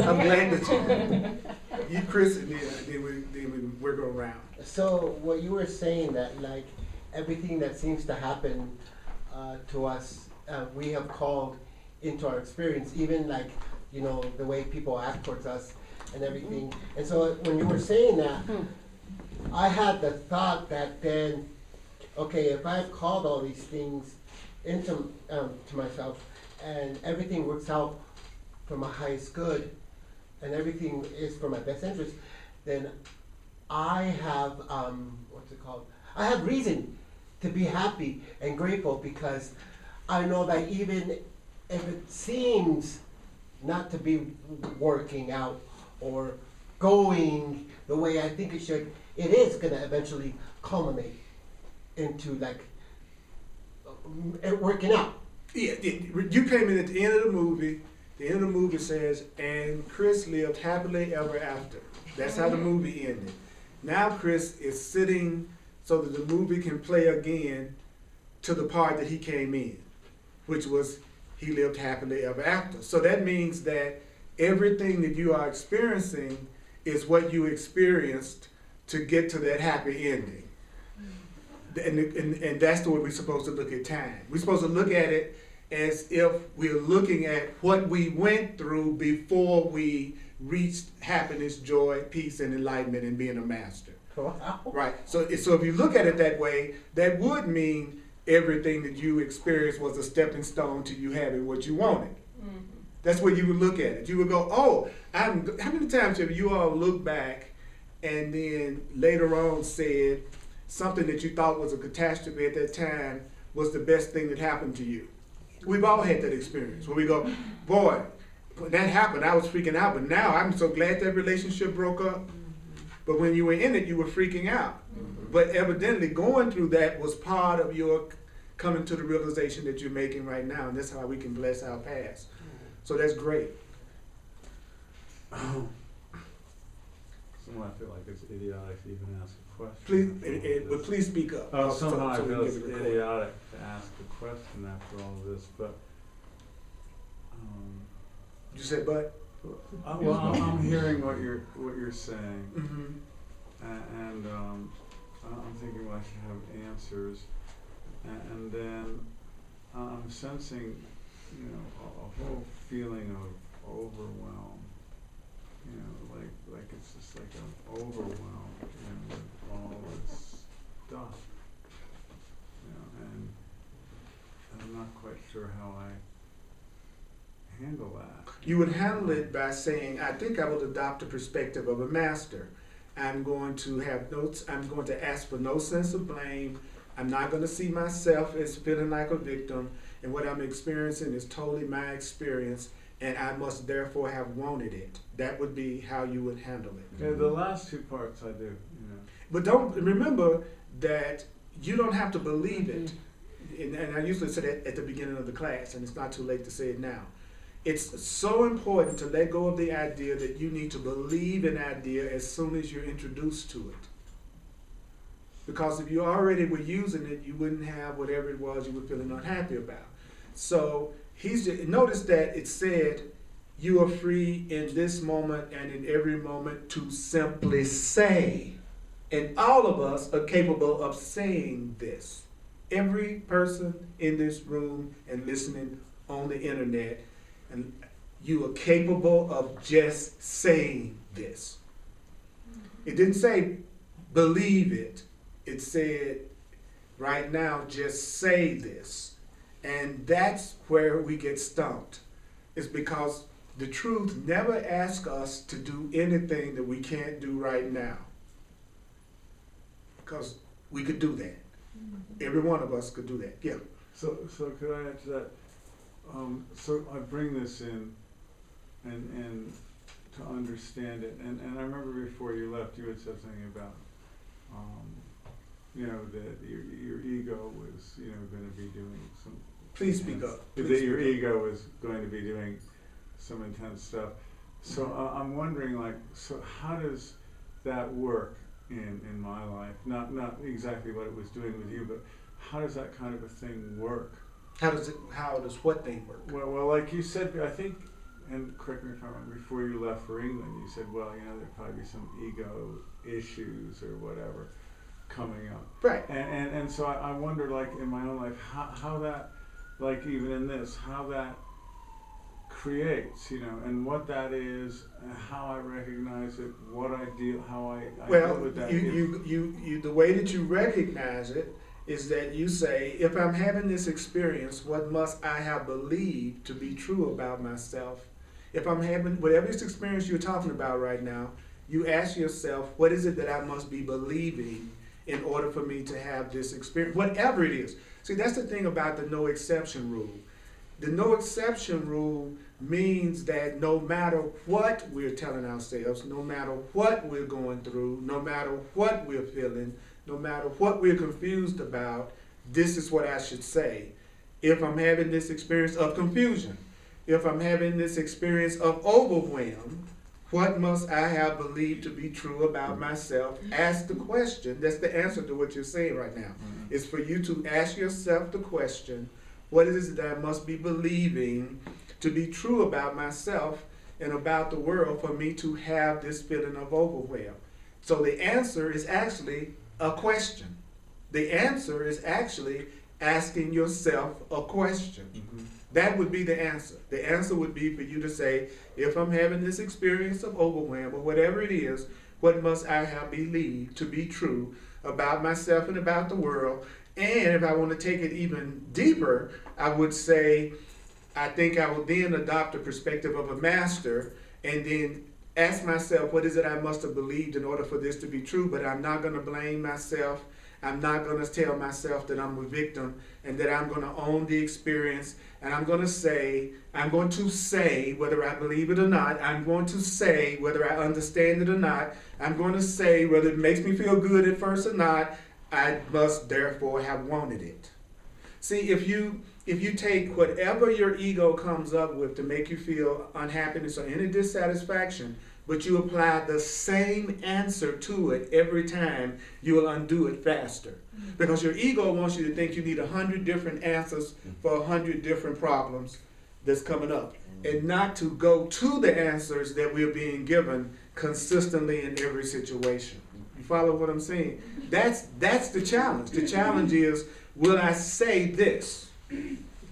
I'm glad that you Chris, and then we work around. So what you were saying, that like everything that seems to happen to us, we have called into our experience, even like, you know, the way people act towards us and everything. And so when you were saying that, I had the thought that then, okay, if I've called all these things into to myself, and everything works out for my highest good, and everything is for my best interest, then I have, what's it called? I have reason to be happy and grateful, because I know that even if it seems not to be working out or going the way I think it should, it is going to eventually culminate into like it working out. Yeah, you came in at the end of the movie. The end of the movie says, and Chris lived happily ever after. That's how the movie ended. Now Chris is sitting so that the movie can play again to the part that he came in, which was he lived happily ever after. So that means that everything that you are experiencing is what you experienced to get to that happy ending. And that's the way we're supposed to look at time. We're supposed to look at it as if we're looking at what we went through before we reached happiness, joy, peace, and enlightenment and being a master. Wow. Right. So if you look at it that way, that would mean everything that you experienced was a stepping stone to you having what you wanted. Mm-hmm. That's what you would look at it. You would go, oh, how many times have you all looked back and then later on said something that you thought was a catastrophe at that time was the best thing that happened to you? We've all had that experience where we go, boy, when that happened, I was freaking out, but now I'm so glad that relationship broke up. But when you were in it, you were freaking out. But evidently going through that was part of your coming to the realization that you're making right now, and that's how we can bless our past. So that's great. Someone I feel like it's idiotic to even ask a question. Please, but please speak up. Oh, somehow I so we feel can it's get it recorded. idiotic to ask a question after all of this, but You said but? well, I'm hearing what you're saying, Mm-hmm. and I'm thinking well, I should have answers, and then I'm sensing, you know, a whole feeling of overwhelm. You know, like it's just like I'm overwhelmed, you know, with all this stuff. You know, and I'm not quite sure how I handle that. You would handle it by saying, I think I will adopt the perspective of a master. I'm going to have notes. I'm going to ask for no sense of blame. I'm not going to see myself as feeling like a victim. And what I'm experiencing is totally my experience. And I must therefore have wanted it. That would be how you would handle it. Yeah, the last two parts I do, you know. But don't remember that you don't have to believe it. And I usually say that at the beginning of the class, and it's not too late to say it now. It's so important to let go of the idea that you need to believe an idea as soon as you're introduced to it. Because if you already were using it, you wouldn't have whatever it was you were feeling unhappy about. So notice that it said, you are free in this moment and in every moment to simply say. And all of us are capable of saying this. Every person in this room and listening on the internet, and you are capable of just saying this. It didn't say believe it. It said right now just say this. And that's where we get stumped. It's because the truth never asks us to do anything that we can't do right now. Because we could do that. Every one of us could do that. Yeah. So could I add to that? So I bring this in, and to understand it, and I remember before you left, you had said something about, you know, that your ego was, you know, going to be doing some. Please speak up. That your ego was going to be doing some intense stuff. So I'm wondering, like, so how does that work in my life? Not exactly what it was doing with you, but how does that kind of a thing work? How does what thing work? Well, like you said, I think, and correct me if I'm wrong, before you left for England, you said, well, you know, there'd probably be some ego issues or whatever coming up. Right. And so I wonder, like, in my own life, how that, like, even in this, how that creates, you know, and what that is, and how I recognize it, what I deal, how I deal with that. You the way that you recognize it is that you say, if I'm having this experience, what must I have believed to be true about myself? If I'm having whatever this experience you're talking about right now, you ask yourself, what is it that I must be believing in order for me to have this experience, whatever it is. See, that's the thing about the no exception rule. The no exception rule means that no matter what we're telling ourselves, no matter what we're going through, no matter what we're feeling, no matter what we're confused about, this is what I should say. If I'm having this experience of confusion, if I'm having this experience of overwhelm, What must I have believed to be true about myself? Ask the question. That's the answer to what you're saying right now. It's for you to ask yourself the question, what is it that I must be believing to be true about myself and about the world for me to have this feeling of overwhelm? So the answer is actually a question. The answer is actually asking yourself a question. That would be the answer. The answer would be for you to say, if I'm having this experience of overwhelm or whatever it is, what must I have believed to be true about myself and about the world? And if I want to take it even deeper, I would say, I think I will then adopt the perspective of a master and then ask myself, what is it I must have believed in order for this to be true? But I'm not going to blame myself. I'm not going to tell myself that I'm a victim and that I'm going to own the experience. And I'm going to say, whether I believe it or not, I'm going to say whether I understand it or not, I'm going to say whether it makes me feel good at first or not, I must therefore have wanted it. See, if you take whatever your ego comes up with to make you feel unhappiness or any dissatisfaction, but you apply the same answer to it every time, you will undo it faster. Because your ego wants you to think you need 100 different answers for 100 different problems that's coming up, and not to go to the answers that we're being given consistently in every situation. You follow what I'm saying? That's the challenge. The challenge is, will I say this?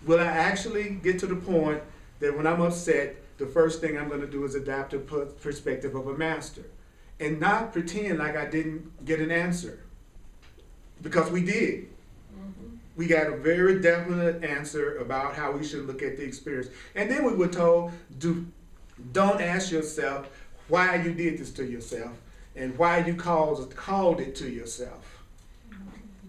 Will I actually get to the point that when I'm upset, the first thing I'm going to do is adapt the perspective of a master and not pretend like I didn't get an answer? Because we did. We got a very definite answer about how we should look at the experience. And then we were told, don't ask yourself why you did this to yourself and why you called it to yourself.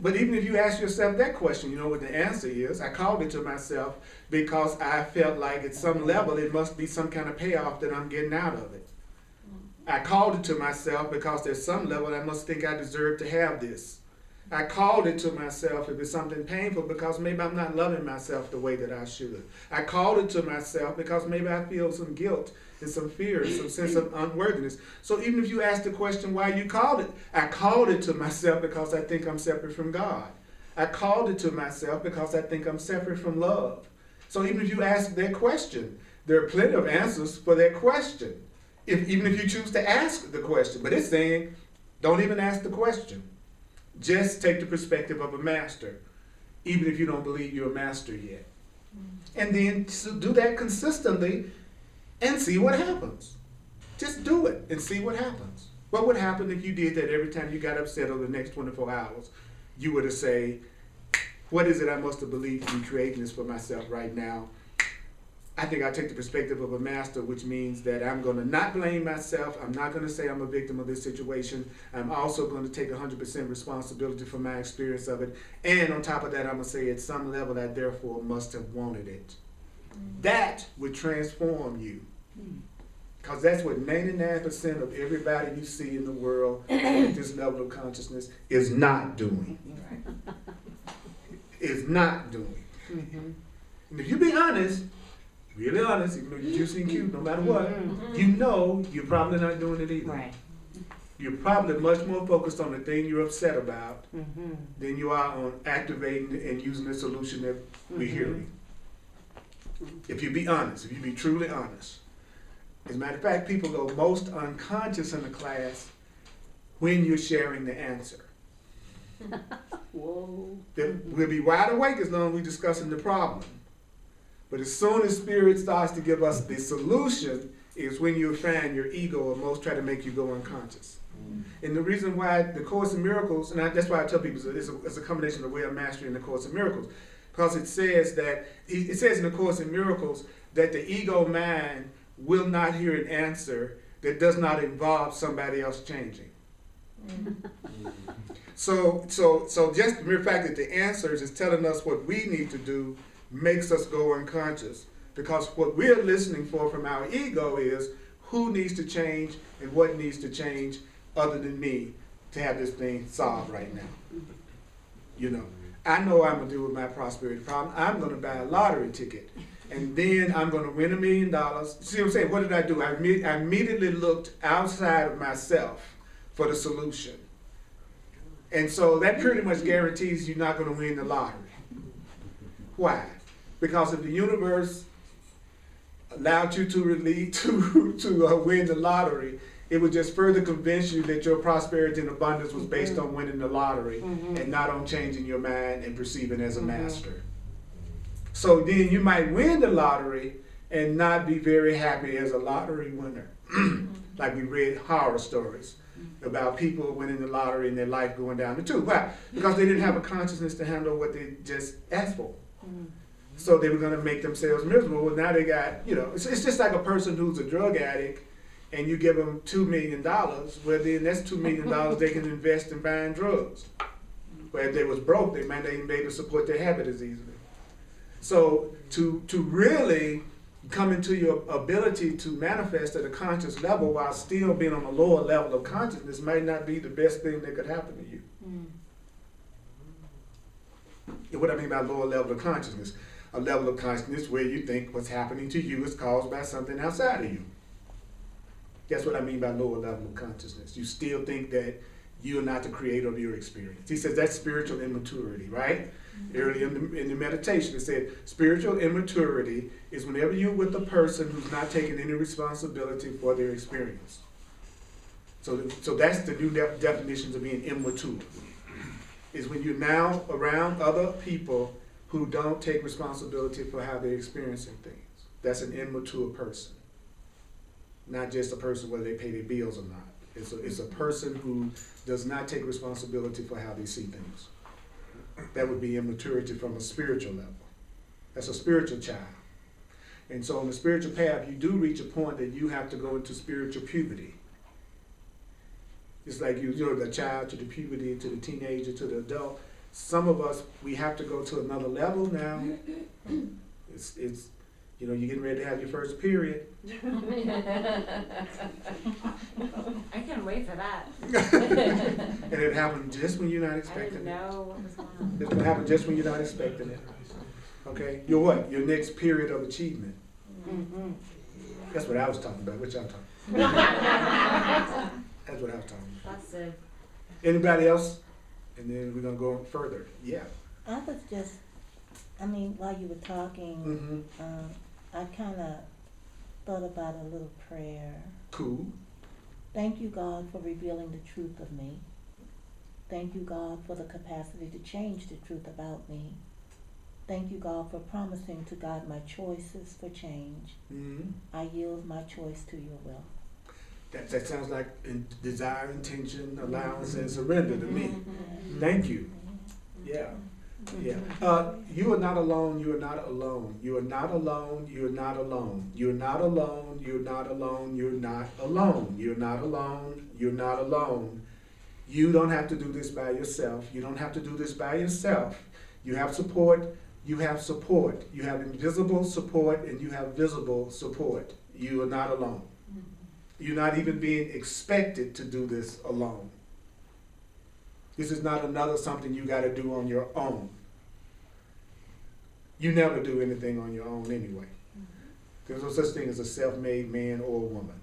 But even if you ask yourself that question, you know what the answer is. I called it to myself because I felt like at some level it must be some kind of payoff that I'm getting out of it. I called it to myself because there's some level I must think I deserve to have this. I called it to myself if it's something painful because maybe I'm not loving myself the way that I should. I called it to myself because maybe I feel some guilt and some fear and some sense of unworthiness. So even if you ask the question why you called it, I called it to myself because I think I'm separate from God. I called it to myself because I think I'm separate from love. So even if you ask that question, there are plenty of answers for that question, even if you choose to ask the question. But it's saying, don't even ask the question. Just take the perspective of a master, even if you don't believe you're a master yet. And then do that consistently and see what happens. Just do it and see what happens. What would happen if you did that every time you got upset over the next 24 hours? You were to say, what is it I must have believed to be creating this for myself right now? I think I take the perspective of a master, which means that I'm going to not blame myself. I'm not going to say I'm a victim of this situation. I'm also going to take 100% responsibility for my experience of it. And on top of that, I'm going to say at some level I therefore must have wanted it. That would transform you. Because that's what 99% of everybody you see in the world at this level of consciousness is not doing. Is not doing. And if you be honest, really honest, even though you're juicy and cute, no matter what, you know you're probably not doing it either. Right. You're probably much more focused on the thing you're upset about than you are on activating and using the solution that we're hearing. If you be honest, if you be truly honest. As a matter of fact, people go most unconscious in the class when you're sharing the answer. Whoa. We'll be wide awake as long as we're discussing the problem. But as soon as Spirit starts to give us the solution is when you find your ego will most try to make you go unconscious. And the reason why the Course in Miracles, and that's why I tell people it's a combination of the way of mastery and the Course in Miracles, because it says in the Course in Miracles that the ego mind will not hear an answer that does not involve somebody else changing. So just the mere fact that the answers is telling us what we need to do makes us go unconscious, because what we're listening for from our ego is who needs to change and what needs to change other than me to have this thing solved right now. You know, I know I'm gonna deal with my prosperity problem. I'm gonna buy a lottery ticket. and then I'm going to win $1 million. See what I'm saying? What did I do? I immediately looked outside of myself for the solution. And so that pretty much guarantees you're not going to win the lottery. Why? Because if the universe allowed you to win the lottery, it would just further convince you that your prosperity and abundance was based on winning the lottery and not on changing your mind and perceiving as a master. So then you might win the lottery and not be very happy as a lottery winner. Like we read horror stories about people winning the lottery and their life going down the tube. Why? Because they didn't have a consciousness to handle what they just asked for. So they were going to make themselves miserable. Well, now they got, it's just like a person who's a drug addict and you give them $2 million, well then that's $2 million they can invest in buying drugs. But if they was broke, they might not even be able to support their habit as easily. So to really come into your ability to manifest at a conscious level while still being on a lower level of consciousness might not be the best thing that could happen to you. And what I mean by lower level of consciousness, a level of consciousness where you think what's happening to you is caused by something outside of you. That's what I mean by lower level of consciousness. You still think that you are not the creator of your experience. He says that's spiritual immaturity, right? Early in the meditation, it said spiritual immaturity is whenever you're with a person who's not taking any responsibility for their experience. So that's the new definitions of being immature. Is when you're now around other people who don't take responsibility for how they're experiencing things. That's an immature person. Not just a person whether they pay their bills or not. It's a person who does not take responsibility for how they see things. That would be immaturity from a spiritual level. That's a spiritual child. And so on the spiritual path, you do reach a point that you have to go into spiritual puberty. It's like you're the child to the puberty, to the teenager, to the adult. Some of us, we have to go to another level now. It's you're getting ready to have your first period. I can't wait for that. And it happened just when you're not I expecting didn't it. know what was going on. It's gonna happen just when you're not expecting it. Okay? Your what? Your next period of achievement. That's what I was talking about. What y'all talking about? That's what I was talking about. That's it. Anybody else? And then we're gonna go further. Yeah. I was just, while you were talking, I kind of thought about a little prayer. Cool. Thank you, God, for revealing the truth of me. Thank you, God, for the capacity to change the truth about me. Thank you, God, for promising to guide my choices for change. I yield my choice to your will. That sounds like desire, intention, allowance, and surrender to me. Thank you. Yeah. Yeah. You are not alone. You are not alone. You are not alone. You are not alone. You are not alone. You are not alone. You're not alone. You're not alone. You're not alone. You don't have to do this by yourself. You don't have to do this by yourself. You have support. You have support. You have invisible support and you have visible support. You are not alone. You're not even being expected to do this alone. This is not another something you got to do on your own. You never do anything on your own anyway. There's no such thing as a self-made man or woman.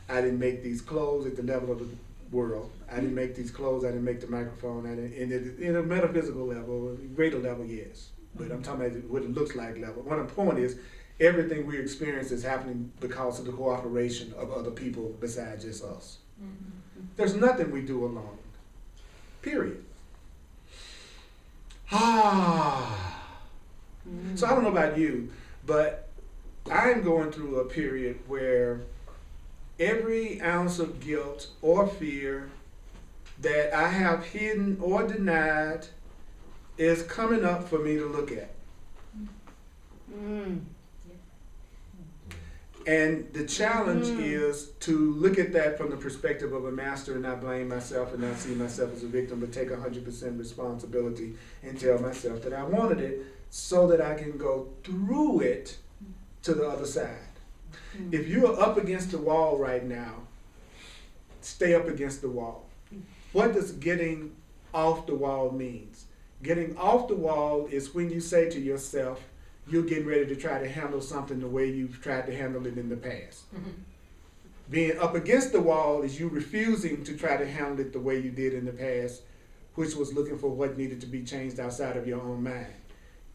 I didn't make these clothes at the level of the world. I didn't make these clothes. I didn't make the microphone. In a metaphysical level, a greater level, yes. But I'm talking about what it looks like level. One point is, everything we experience is happening because of the cooperation of other people besides just us. There's nothing we do alone. Period. So I don't know about you, but I'm going through a period where every ounce of guilt or fear that I have hidden or denied is coming up for me to look at. And the challenge is to look at that from the perspective of a master and not blame myself and not see myself as a victim, but take 100% responsibility and tell myself that I wanted it so that I can go through it to the other side. If you're up against the wall right now, stay up against the wall. What does getting off the wall means? Getting off the wall is when you say to yourself, you're getting ready to try to handle something the way you've tried to handle it in the past. Being up against the wall is you refusing to try to handle it the way you did in the past, which was looking for what needed to be changed outside of your own mind.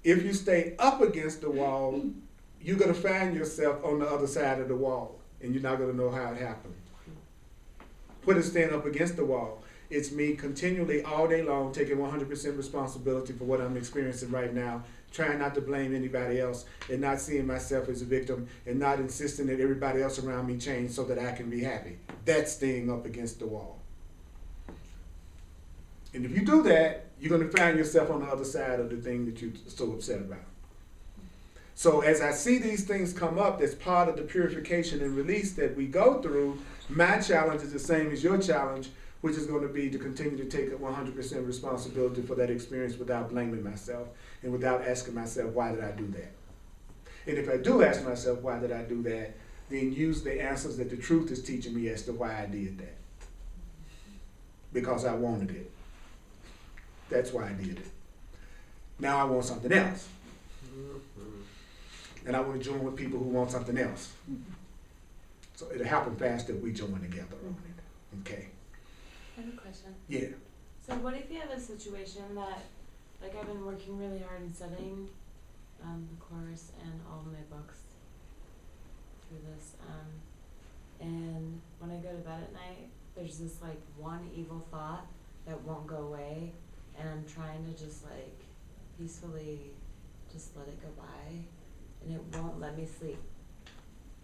If you stay up against the wall, you're going to find yourself on the other side of the wall, and you're not going to know how it happened. What is staying up against the wall? It's me continually all day long taking 100% responsibility for what I'm experiencing right now, trying not to blame anybody else, and not seeing myself as a victim, and not insisting that everybody else around me change so that I can be happy. That's staying up against the wall. And if you do that, you're going to find yourself on the other side of the thing that you're so upset about. So as I see these things come up, that's part of the purification and release that we go through. My challenge is the same as your challenge, which is going to be to continue to take 100% responsibility for that experience without blaming myself and without asking myself, why did I do that? And if I do ask myself, why did I do that, then use the answers that the truth is teaching me as to why I did that. Because I wanted it. That's why I did it. Now I want something else. And I want to join with people who want something else. So it'll happen fast if we join together on it. Okay? I have a question. Yeah. So what if you have a situation that, like I've been working really hard and studying the course and all of my books through this, and when I go to bed at night, there's this like one evil thought that won't go away, and I'm trying to just like peacefully just let it go by, and it won't let me sleep,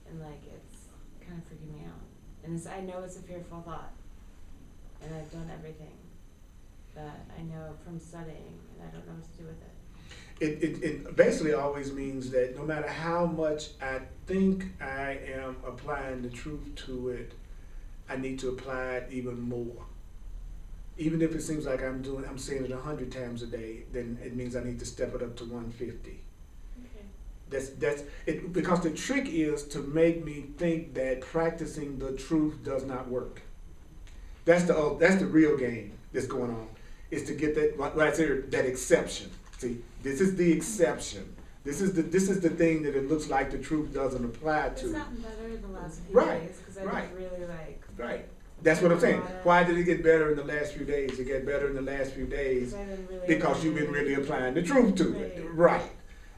and like it's kind of freaking me out, and I know it's a fearful thought, and I've done everything that I know from studying, and I don't know what to do with it. It basically always means that no matter how much I think I am applying the truth to it, I need to apply it even more. Even if it seems like I'm saying it 100 times a day, then it means I need to step it up to 150. Okay. That's it, because the trick is to make me think that practicing the truth does not work. That's the real game that's going on. Is to get that, what I say, that exception. See, this is the exception. This is the thing that it looks like the truth doesn't apply to. It's gotten better the last few Right, days because I right. was really like. Right. That's what I'm saying. Why did it get better in the last few days? It get better in the last few days because you've been really applying the truth to it. Right.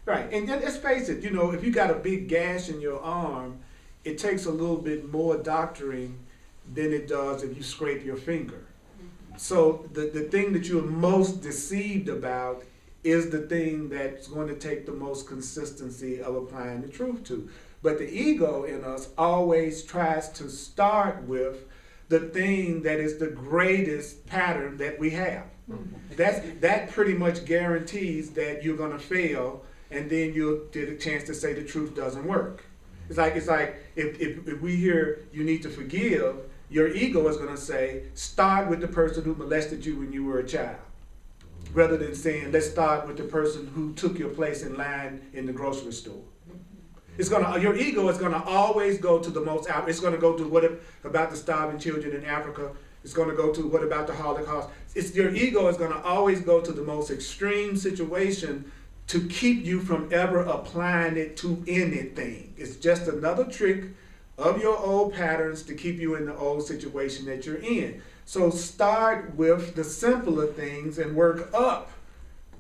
Right. And then let's face it, if you got a big gash in your arm, it takes a little bit more doctoring than it does if you scrape your finger. So the thing that you're most deceived about is the thing that's going to take the most consistency of applying the truth to. But the ego in us always tries to start with the thing that is the greatest pattern that we have. That pretty much guarantees that you're going to fail, and then you'll get a chance to say the truth doesn't work. It's like if we hear you need to forgive, your ego is going to say, start with the person who molested you when you were a child, rather than saying, let's start with the person who took your place in line in the grocery store. Your ego is going to always go to the most out. It's going to go to what about the starving children in Africa. It's going to go to what about the Holocaust. Your ego is going to always go to the most extreme situation to keep you from ever applying it to anything. It's just another trick of your old patterns to keep you in the old situation that you're in. So start with the simpler things and work up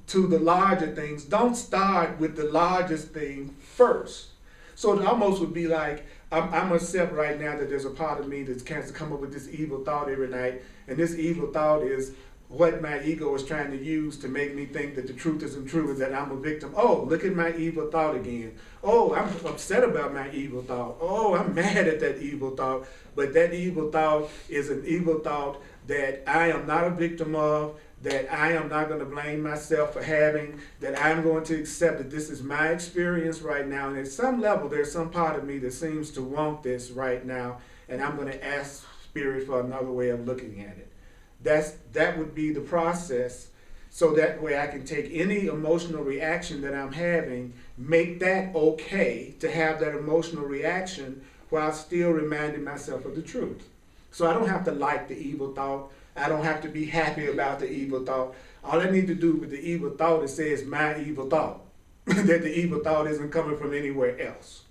to the larger things. Don't start with the largest thing first. So it almost would be like, I'm accept right now that there's a part of me that can't come up with this evil thought every night, and this evil thought is what my ego is trying to use to make me think that the truth isn't true, is that I'm a victim. Oh, look at my evil thought again. Oh, I'm upset about my evil thought. Oh, I'm mad at that evil thought. But that evil thought is an evil thought that I am not a victim of, that I am not going to blame myself for having, that I'm going to accept that this is my experience right now. And at some level, there's some part of me that seems to want this right now, and I'm going to ask Spirit for another way of looking at it. That would be the process, so that way I can take any emotional reaction that I'm having, make that okay to have that emotional reaction while still reminding myself of the truth. So I don't have to like the evil thought. I don't have to be happy about the evil thought. All I need to do with the evil thought is say it's my evil thought. that the evil thought isn't coming from anywhere else.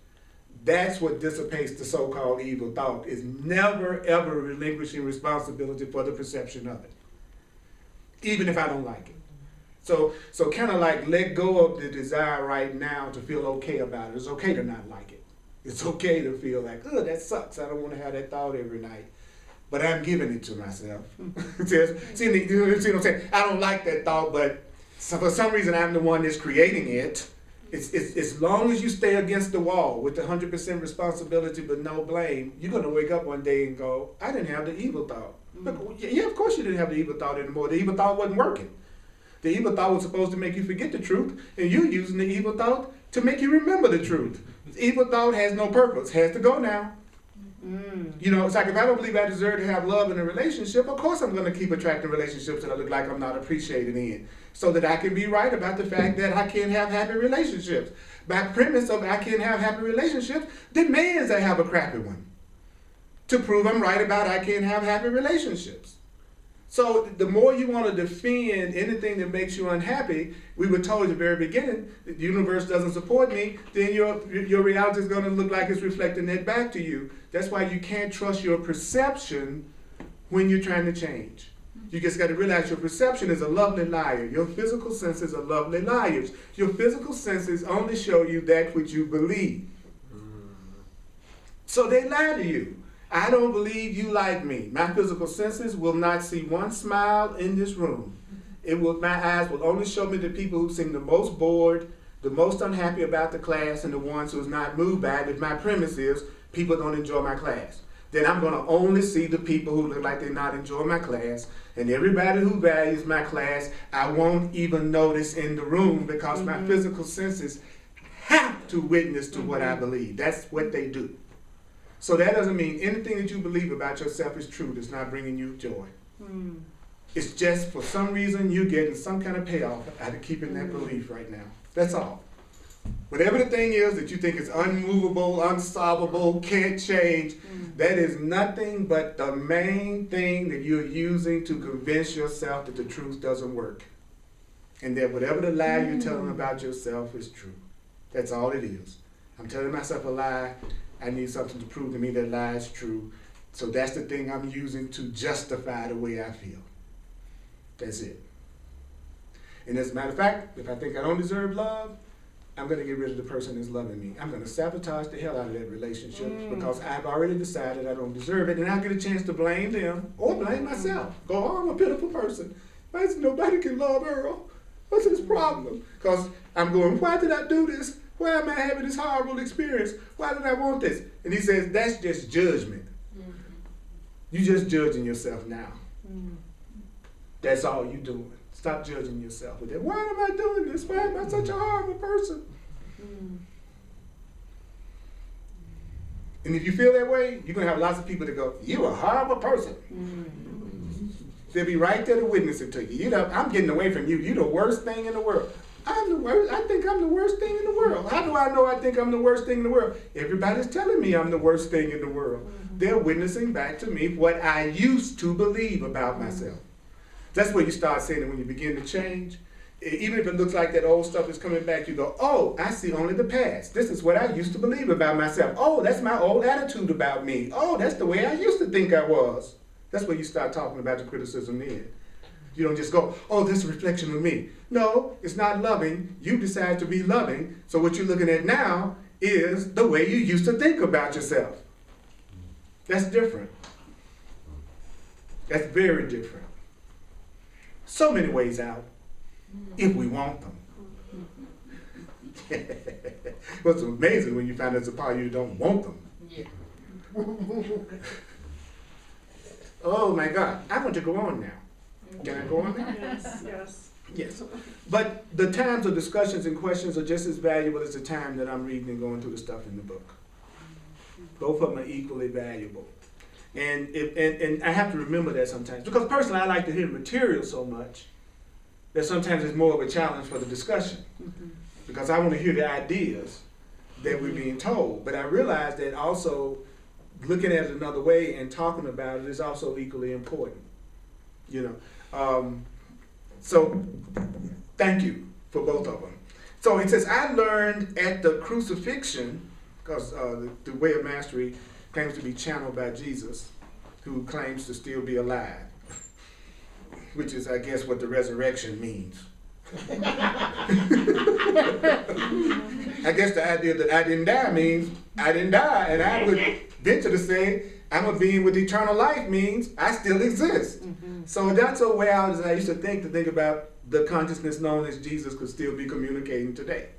That's what dissipates the so-called evil thought, is never ever relinquishing responsibility for the perception of it, even if I don't like it. So kind of like let go of the desire right now to feel okay about it. It's okay to not like it. It's okay to feel like, oh, that sucks. I don't want to have that thought every night. But I'm giving it to myself. See what I'm saying? I don't like that thought, but for some reason I'm the one that's creating it. It's as long as you stay against the wall with the 100% responsibility but no blame, you're going to wake up one day and go, I didn't have the evil thought. But, yeah, of course you didn't have the evil thought anymore. The evil thought wasn't working. The evil thought was supposed to make you forget the truth, and you're using the evil thought to make you remember the truth. The evil thought has no purpose, has to go now. You know, it's like if I don't believe I deserve to have love in a relationship, of course I'm going to keep attracting relationships that I look like I'm not appreciated in, so that I can be right about the fact that I can't have happy relationships. By premise of I can't have happy relationships demands I have a crappy one to prove I'm right about I can't have happy relationships. So the more you want to defend anything that makes you unhappy, we were told at the very beginning, that the universe doesn't support me, then your reality is going to look like it's reflecting that back to you. That's why you can't trust your perception when you're trying to change. You just got to realize your perception is a lovely liar. Your physical senses are lovely liars. Your physical senses only show you that which you believe. So they lie to you. I don't believe you like me. My physical senses will not see one smile in this room. My eyes will only show me the people who seem the most bored, the most unhappy about the class, and the ones who's not moved by it. If my premise is people don't enjoy my class, then I'm going to only see the people who look like they're not enjoying my class, and everybody who values my class, I won't even notice in the room because my physical senses have to witness to what I believe. That's what they do. So that doesn't mean anything that you believe about yourself is true that's not bringing you joy. It's just for some reason you're getting some kind of payoff out of keeping that belief right now. That's all. Whatever the thing is that you think is unmovable, unsolvable, can't change, that is nothing but the main thing that you're using to convince yourself that the truth doesn't work. And that whatever the lie you're telling about yourself is true. That's all it is. I'm telling myself a lie. I need something to prove to me that lie is true. So that's the thing I'm using to justify the way I feel. That's it. And as a matter of fact, if I think I don't deserve love, I'm going to get rid of the person that's loving me. I'm going to sabotage the hell out of that relationship because I've already decided I don't deserve it, and I get a chance to blame them or blame myself. Go, oh, I'm a pitiful person. Why is nobody can love Earl? What's his problem? Because I'm going, why did I do this? Why am I having this horrible experience? Why did I want this? And he says, that's just judgment. You're just judging yourself now. That's all you're doing. Stop judging yourself with that. Why am I doing this? Why am I such a horrible person? And if you feel that way, you're going to have lots of people that go, you're a horrible person. They'll be right there to witness it to you. You know, I'm getting away from you. You're the worst thing in the world. I'm the worst. I think I'm the worst thing in the world. How do I know I think I'm the worst thing in the world? Everybody's telling me I'm the worst thing in the world. They're witnessing back to me what I used to believe about myself. That's where you start saying it when you begin to change. Even if it looks like that old stuff is coming back, you go, oh, I see only the past. This is what I used to believe about myself. Oh, that's my old attitude about me. Oh, that's the way I used to think I was. That's where you start talking about the criticism then. You don't just go, oh, this is a reflection of me. No, it's not loving. You decide to be loving. So what you're looking at now is the way you used to think about yourself. That's different. That's very different. So many ways out, if we want them. What's amazing when you find there's a part you don't want them. Yeah. Oh my God, I want to go on now. Can I go on now? Yes. But the times of discussions and questions are just as valuable as the time that I'm reading and going through the stuff in the book. Both of them are equally valuable. And I have to remember that sometimes. Because personally, I like to hear material so much that sometimes it's more of a challenge for the discussion. Because I want to hear the ideas that we're being told. But I realize that also looking at it another way and talking about it is also equally important. You know. So thank you for both of them. So it says, I learned at the crucifixion, because the way of mastery claims to be channeled by Jesus, who claims to still be alive, which is, I guess, what the resurrection means. I guess the idea that I didn't die means I didn't die, and I would venture to say I'm a being with eternal life means I still exist. So that's a way out as I used to think about the consciousness known as Jesus could still be communicating today.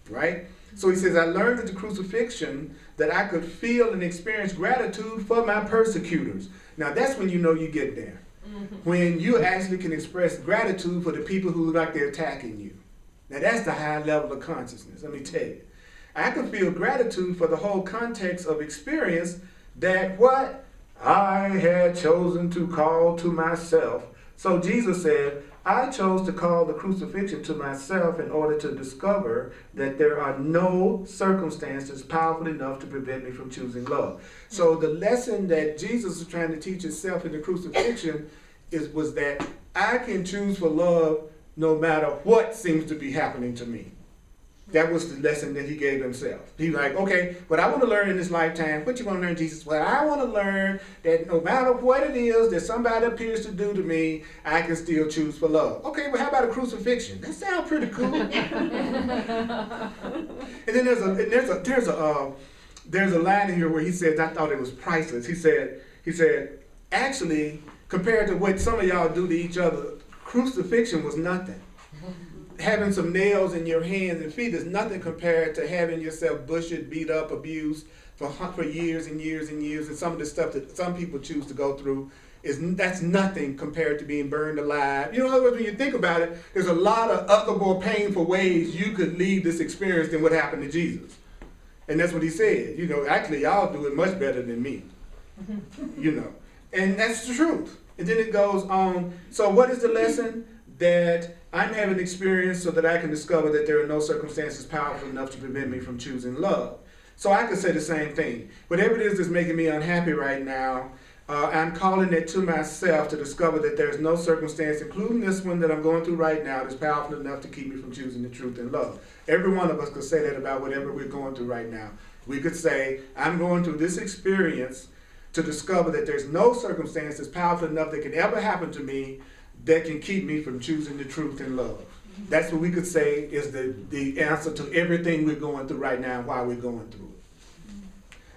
Right? So he says, I learned at the crucifixion that I could feel and experience gratitude for my persecutors. Now that's when you know you get there. When you actually can express gratitude for the people who look like they're attacking you. Now that's the high level of consciousness, let me tell you. I can feel gratitude for the whole context of experience that what I had chosen to call to myself. So Jesus said, I chose to call the crucifixion to myself in order to discover that there are no circumstances powerful enough to prevent me from choosing love. So the lesson that Jesus was trying to teach himself in the crucifixion was that I can choose for love no matter what seems to be happening to me. That was the lesson that he gave himself. He was like, okay, what I want to learn in this lifetime, what you want to learn, Jesus? Well, I want to learn that no matter what it is that somebody appears to do to me, I can still choose for love. Okay, well, how about a crucifixion? That sounds pretty cool. And then there's a line in here where he says, I thought it was priceless. He said, actually, compared to what some of y'all do to each other, crucifixion was nothing. Having some nails in your hands and feet is nothing compared to having yourself bushed, beat up, abused for years and years and years. And some of the stuff that some people choose to go through, that's nothing compared to being burned alive. You know, in other words, when you think about it, there's a lot of other more painful ways you could leave this experience than what happened to Jesus. And that's what he said. You know, actually, y'all do it much better than me. You know, and that's the truth. And then it goes on. So what is the lesson? That I'm having experience so that I can discover that there are no circumstances powerful enough to prevent me from choosing love. So I could say the same thing. Whatever it is that's making me unhappy right now, I'm calling it to myself to discover that there's no circumstance, including this one that I'm going through right now, that's powerful enough to keep me from choosing the truth and love. Every one of us could say that about whatever we're going through right now. We could say, I'm going through this experience to discover that there's no circumstance that's powerful enough that can ever happen to me that can keep me from choosing the truth and love. That's what we could say is the answer to everything we're going through right now and why we're going through it.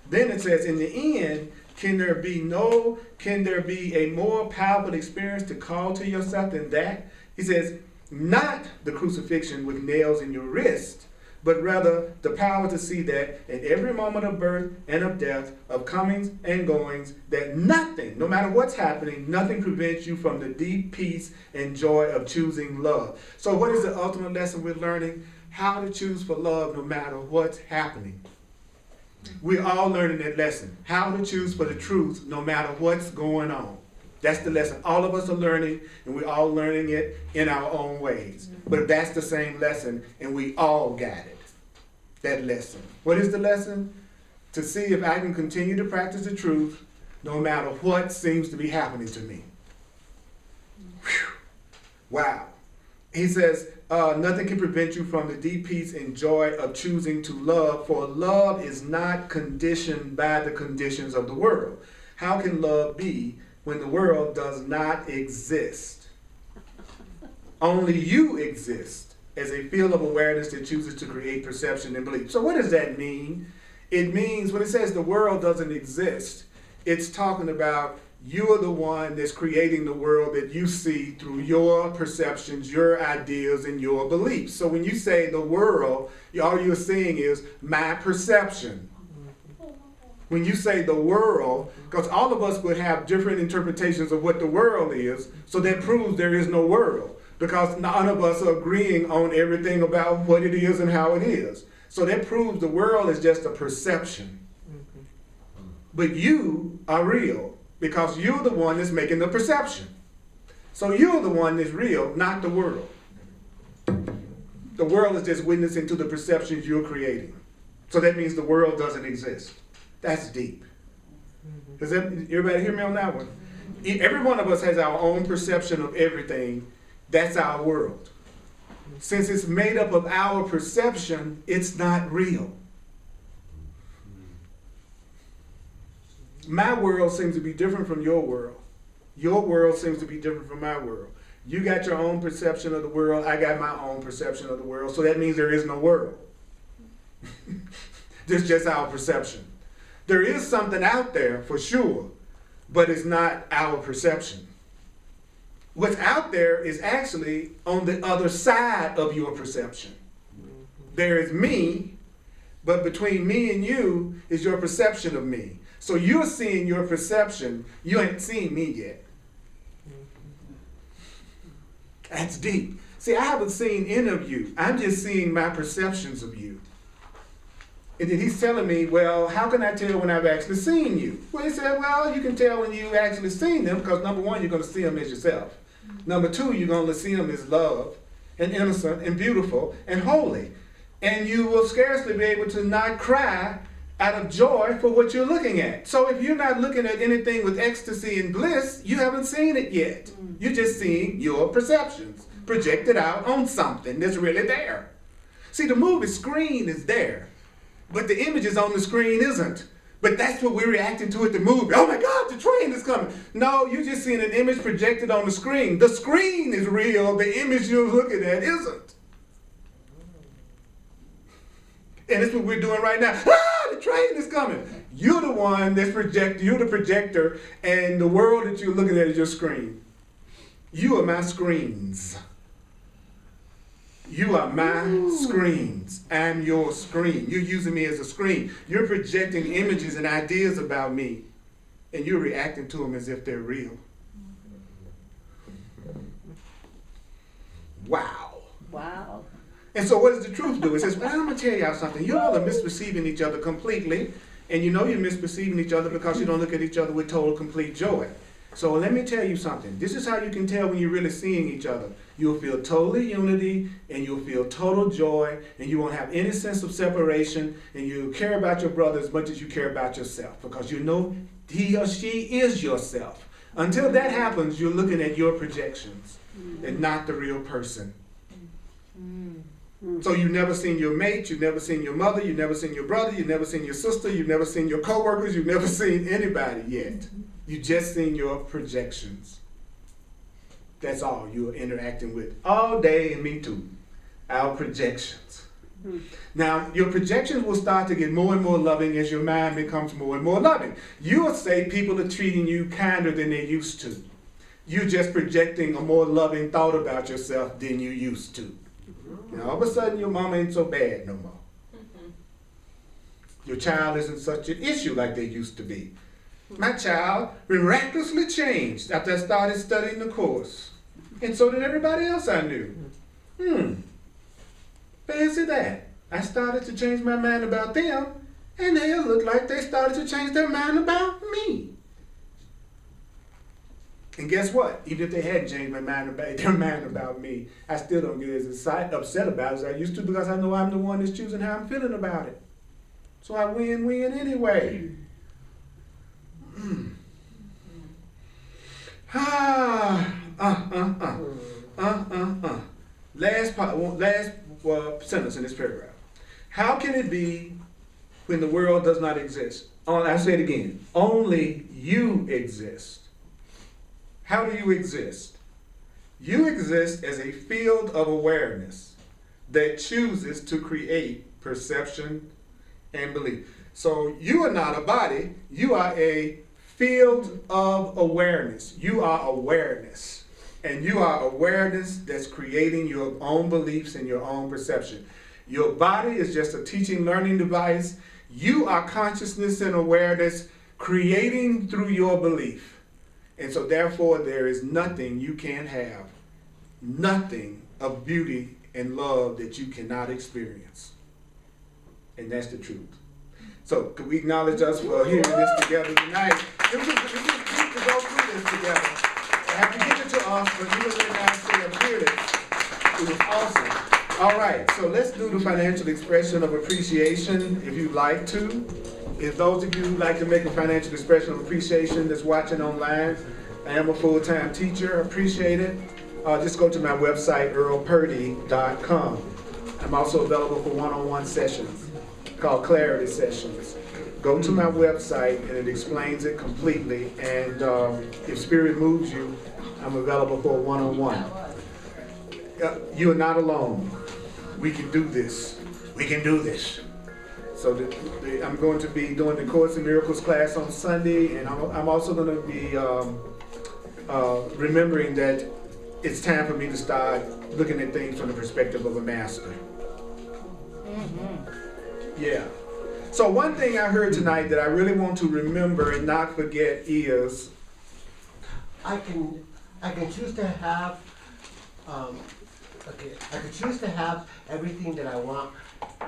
Then it says, in the end, can there be a more powerful experience to call to yourself than that? He says, not the crucifixion with nails in your wrist, but rather the power to see that in every moment of birth and of death, of comings and goings, that nothing, no matter what's happening, nothing prevents you from the deep peace and joy of choosing love. So what is the ultimate lesson we're learning? How to choose for love no matter what's happening. We're all learning that lesson. How to choose for the truth no matter what's going on. That's the lesson all of us are learning, and we're all learning it in our own ways. But that's the same lesson, and we all got it, that lesson. What is the lesson? To see if I can continue to practice the truth no matter what seems to be happening to me. Whew. Wow. He says, nothing can prevent you from the deep peace and joy of choosing to love, for love is not conditioned by the conditions of the world. How can love be when the world does not exist? Only you exist as a field of awareness that chooses to create perception and belief. So what does that mean? It means when it says the world doesn't exist, it's talking about you are the one that's creating the world that you see through your perceptions, your ideas, and your beliefs. So when you say the world, all you're saying is my perception. When you say the world, because all of us would have different interpretations of what the world is, so that proves there is no world, because none of us are agreeing on everything about what it is and how it is. So that proves the world is just a perception. But you are real, because you're the one that's making the perception. So you're the one that's real, not the world. The world is just witnessing to the perceptions you're creating. So that means the world doesn't exist. That's deep. Does everybody hear me on that one? Every one of us has our own perception of everything. That's our world. Since it's made up of our perception, it's not real. My world seems to be different from your world. Your world seems to be different from my world. You got your own perception of the world. I got my own perception of the world. So that means there is no world. There's just our perception. There is something out there for sure, but it's not our perception. What's out there is actually on the other side of your perception. There is me, but between me and you is your perception of me. So you're seeing your perception, you ain't seen me yet. That's deep. See, I haven't seen any of you. I'm just seeing my perceptions of you. And then he's telling me, well, how can I tell when I've actually seen you? Well, he said, well, you can tell when you've actually seen them because number one, you're going to see them as yourself. Number two, you're going to see them as love and innocent and beautiful and holy. And you will scarcely be able to not cry out of joy for what you're looking at. So if you're not looking at anything with ecstasy and bliss, you haven't seen it yet. You're just seeing your perceptions projected out on something that's really there. See, the movie screen is there, but the images on the screen isn't. But that's what we're reacting to at the movie. Oh my God, the train is coming. No, you're just seeing an image projected on the screen. The screen is real, the image you're looking at isn't. And that's what we're doing right now. Ah, the train is coming. You're the one that's you're the projector, and the world that you're looking at is your screen. You are my screens. You are my screens. I'm your screen. You're using me as a screen. You're projecting images and ideas about me, and you're reacting to them as if they're real. Wow. Wow. And so what does the truth do? It says, well, I'm going to tell y'all something. You all are misperceiving each other completely, and you know you're misperceiving each other because you don't look at each other with total, complete joy. So let me tell you something. This is how you can tell when you're really seeing each other. You'll feel total unity, and you'll feel total joy, and you won't have any sense of separation, and you'll care about your brother as much as you care about yourself, because you know he or she is yourself. Until that happens, you're looking at your projections and not the real person. So you've never seen your mate, you've never seen your mother, you've never seen your brother, you've never seen your sister, you've never seen your coworkers, you've never seen anybody yet. You've just seen your projections. That's all you're interacting with all day, and me too. Our projections. Now, your projections will start to get more and more loving as your mind becomes more and more loving. You will say people are treating you kinder than they used to. You're just projecting a more loving thought about yourself than you used to. And all of a sudden, your mama ain't so bad no more. Your child isn't such an issue like they used to be. My child miraculously changed after I started studying the course. And so did everybody else I knew. Fancy that. I started to change my mind about them, and they look like they started to change their mind about me. And guess what? Even if they hadn't changed their mind about me, I still don't get as upset about it as I used to, because I know I'm the one that's choosing how I'm feeling about it. So I win-win anyway. Last sentence in this paragraph. How can it be when the world does not exist? I say it again. Only you exist. How do you exist? You exist as a field of awareness that chooses to create perception and belief. So you are not a body, you are a field of awareness. You are awareness. And you are awareness that's creating your own beliefs and your own perception. Your body is just a teaching, learning device. You are consciousness and awareness creating through your belief. And so therefore there is nothing you can't have, nothing of beauty and love that you cannot experience. And that's the truth. So could we acknowledge us for hearing this together tonight? It was just deep to go through this together. I have to give it to us, but you really guys could have heard it. It was awesome. All right, so let's do the financial expression of appreciation if you'd like to. If those of you who like to make a financial expression of appreciation that's watching online, I am a full-time teacher. Appreciate it. just go to my website, earlpurdy.com. I'm also available for one-on-one sessions called Clarity Sessions. Go to my website and it explains it completely. And if Spirit moves you, I'm available for a one-on-one. You are not alone. We can do this. We can do this. So I'm going to be doing the Course in Miracles class on Sunday, and I'm also going to be remembering that it's time for me to start looking at things from the perspective of a master. Yeah. So one thing I heard tonight that I really want to remember and not forget is I can choose to have I can choose to have everything that I want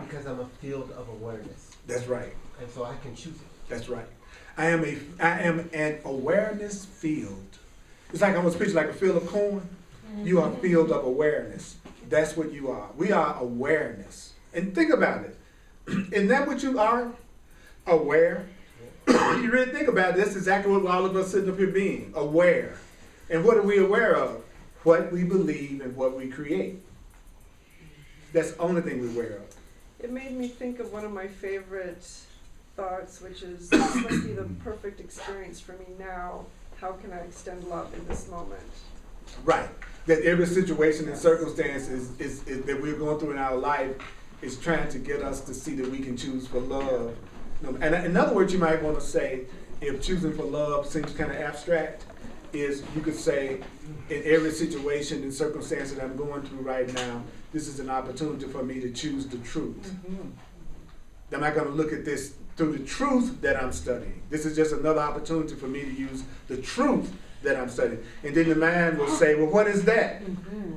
because I'm a field of awareness. that's right. And so I can choose it. That's right. I am an awareness field. It's like I was picturing like a field of corn. You are a field of awareness. That's what you are. We are awareness. And think about it. Isn't that what you are? Aware. You really think about it, that's exactly what all of us sitting up here being. Aware. And what are we aware of? What we believe and what we create. That's the only thing we're aware of. It made me think of one of my favorite thoughts, which is, this must be the perfect experience for me now. How can I extend love in this moment? Right. That every situation and circumstance is that we're going through in our life is trying to get us to see that we can choose for love. And in other words, you might want to say, if choosing for love seems kind of abstract, is you could say, in every situation and circumstance that I'm going through right now, this is an opportunity for me to choose the truth. I'm not going to look at this through the truth that I'm studying. This is just another opportunity for me to use the truth that I'm studying. And then the mind will say, well, what is that?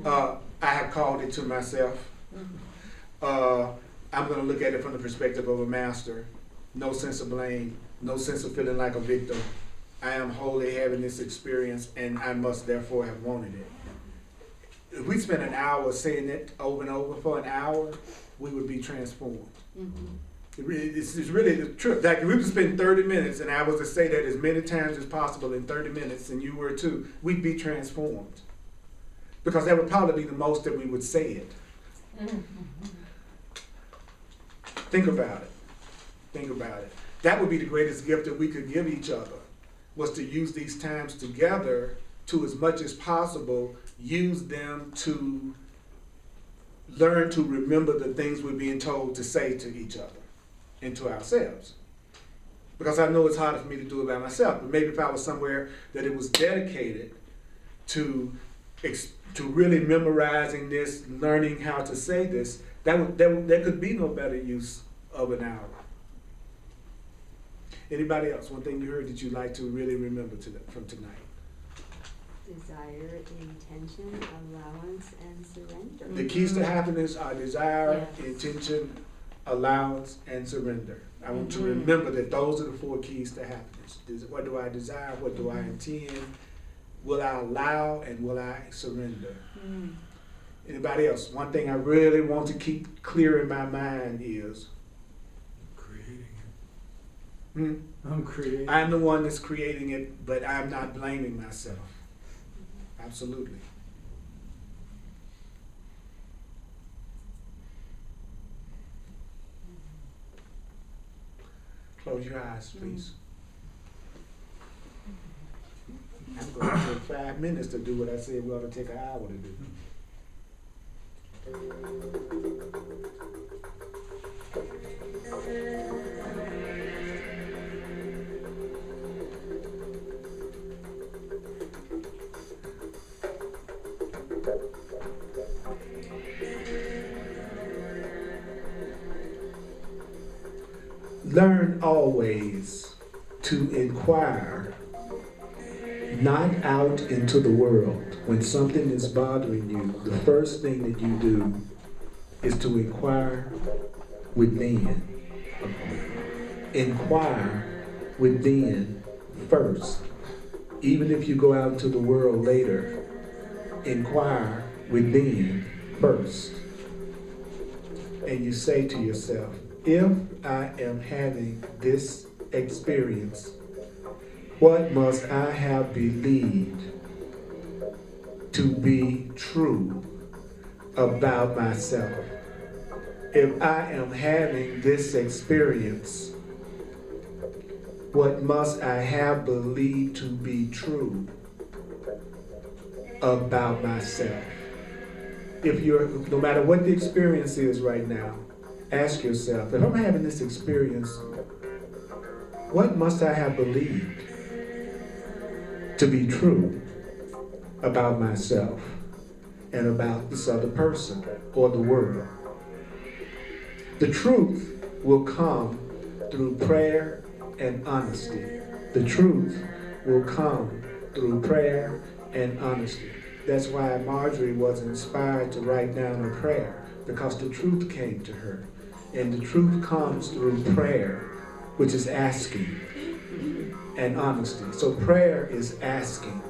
I have called it to myself. I'm going to look at it from the perspective of a master. No sense of blame, no sense of feeling like a victim. I am wholly having this experience and I must therefore have wanted it. If we spent an hour saying it over and over for an hour, we would be transformed. It's really the truth. Like if we would spend 30 minutes and I was to say that as many times as possible in 30 minutes and you were too, we'd be transformed. Because that would probably be the most that we would say it. Think about it. Think about it. That would be the greatest gift that we could give each other, was to use these times together to, as much as possible, use them to learn to remember the things we're being told to say to each other and to ourselves. Because I know it's harder for me to do it by myself, but maybe if I was somewhere that it was dedicated to really memorizing this, learning how to say this, there could be no better use of an hour. Anybody else? One thing you heard that you'd like to really remember from tonight? Desire, intention, allowance, and surrender. The keys to happiness are desire, intention, allowance, and surrender. I want to remember that those are the 4 keys to happiness. What do I desire? What do I intend? Will I allow and will I surrender? Anybody else? One thing I really want to keep clear in my mind is I'm creating. I'm the one that's creating it, but I'm not blaming myself. Absolutely. Close your eyes, please. I'm going to take 5 minutes to do what I said we ought to take an hour to do. Learn always to inquire, not out into the world. When something is bothering you, the first thing that you do is to inquire within. Inquire within first. Even if you go out into the world later, inquire within first. And you say to yourself, if I am having this experience, what must I have believed to be true about myself. If I am having this experience, what must I have believed to be true about myself? No matter what the experience is right now, ask yourself, if I'm having this experience, what must I have believed to be true about myself and about this other person or the world? The truth will come through prayer and honesty. The truth will come through prayer and honesty. That's why Marjorie was inspired to write down a prayer, because the truth came to her. And the truth comes through prayer, which is asking, and honesty. So prayer is asking.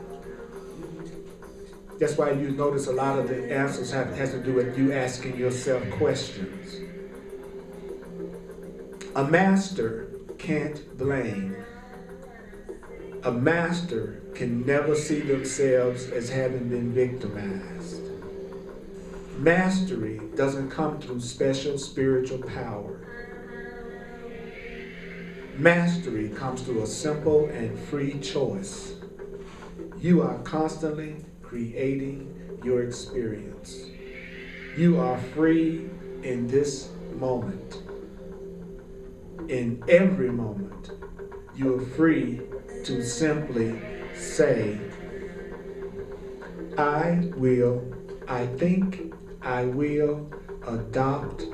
That's why you notice a lot of the answers has to do with you asking yourself questions. A master can't blame. A master can never see themselves as having been victimized. Mastery doesn't come through special spiritual power. Mastery comes through a simple and free choice. You are constantly creating your experience. You are free in this moment. In every moment, you are free to simply say, I think I will adopt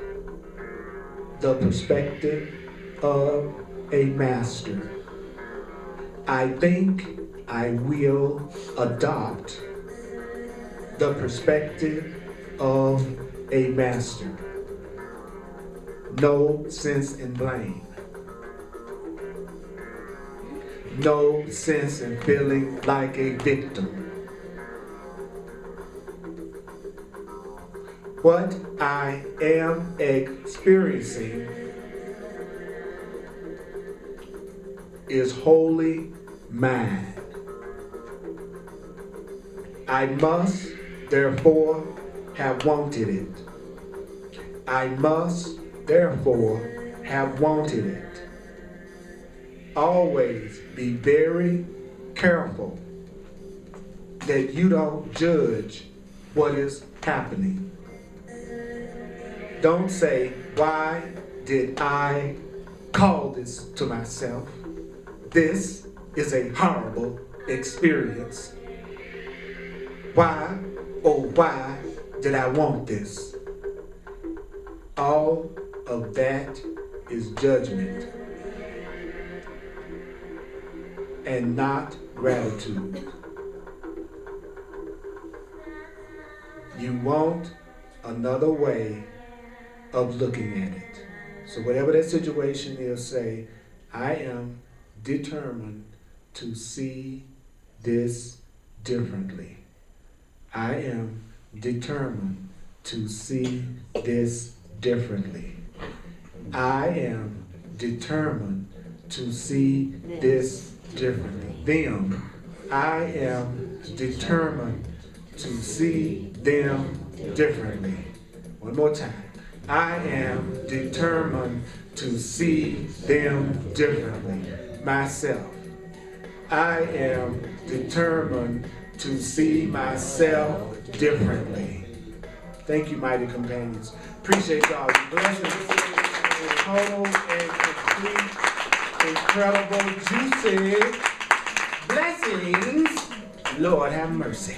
the perspective of a master. I think I will adopt the perspective of a master. No sense in blame. No sense in feeling like a victim. What I am experiencing is wholly mine. I must, therefore, have wanted it. I must, therefore, have wanted it. Always be very careful that you don't judge what is happening. Don't say, why did I call this to myself? This is a horrible experience. Why, oh why did I want this? All of that is judgment and not gratitude. You want another way of looking at it. So whatever that situation is, say, I am determined to see this differently. I am determined to see this differently. I am determined to see this differently. Them, I am determined to see them differently. One more time. I am determined to see them differently. Myself. I am determined to see myself differently. Thank you, mighty companions. Appreciate y'all. Blessings. Total and complete, incredible, juicy blessings. Lord have mercy.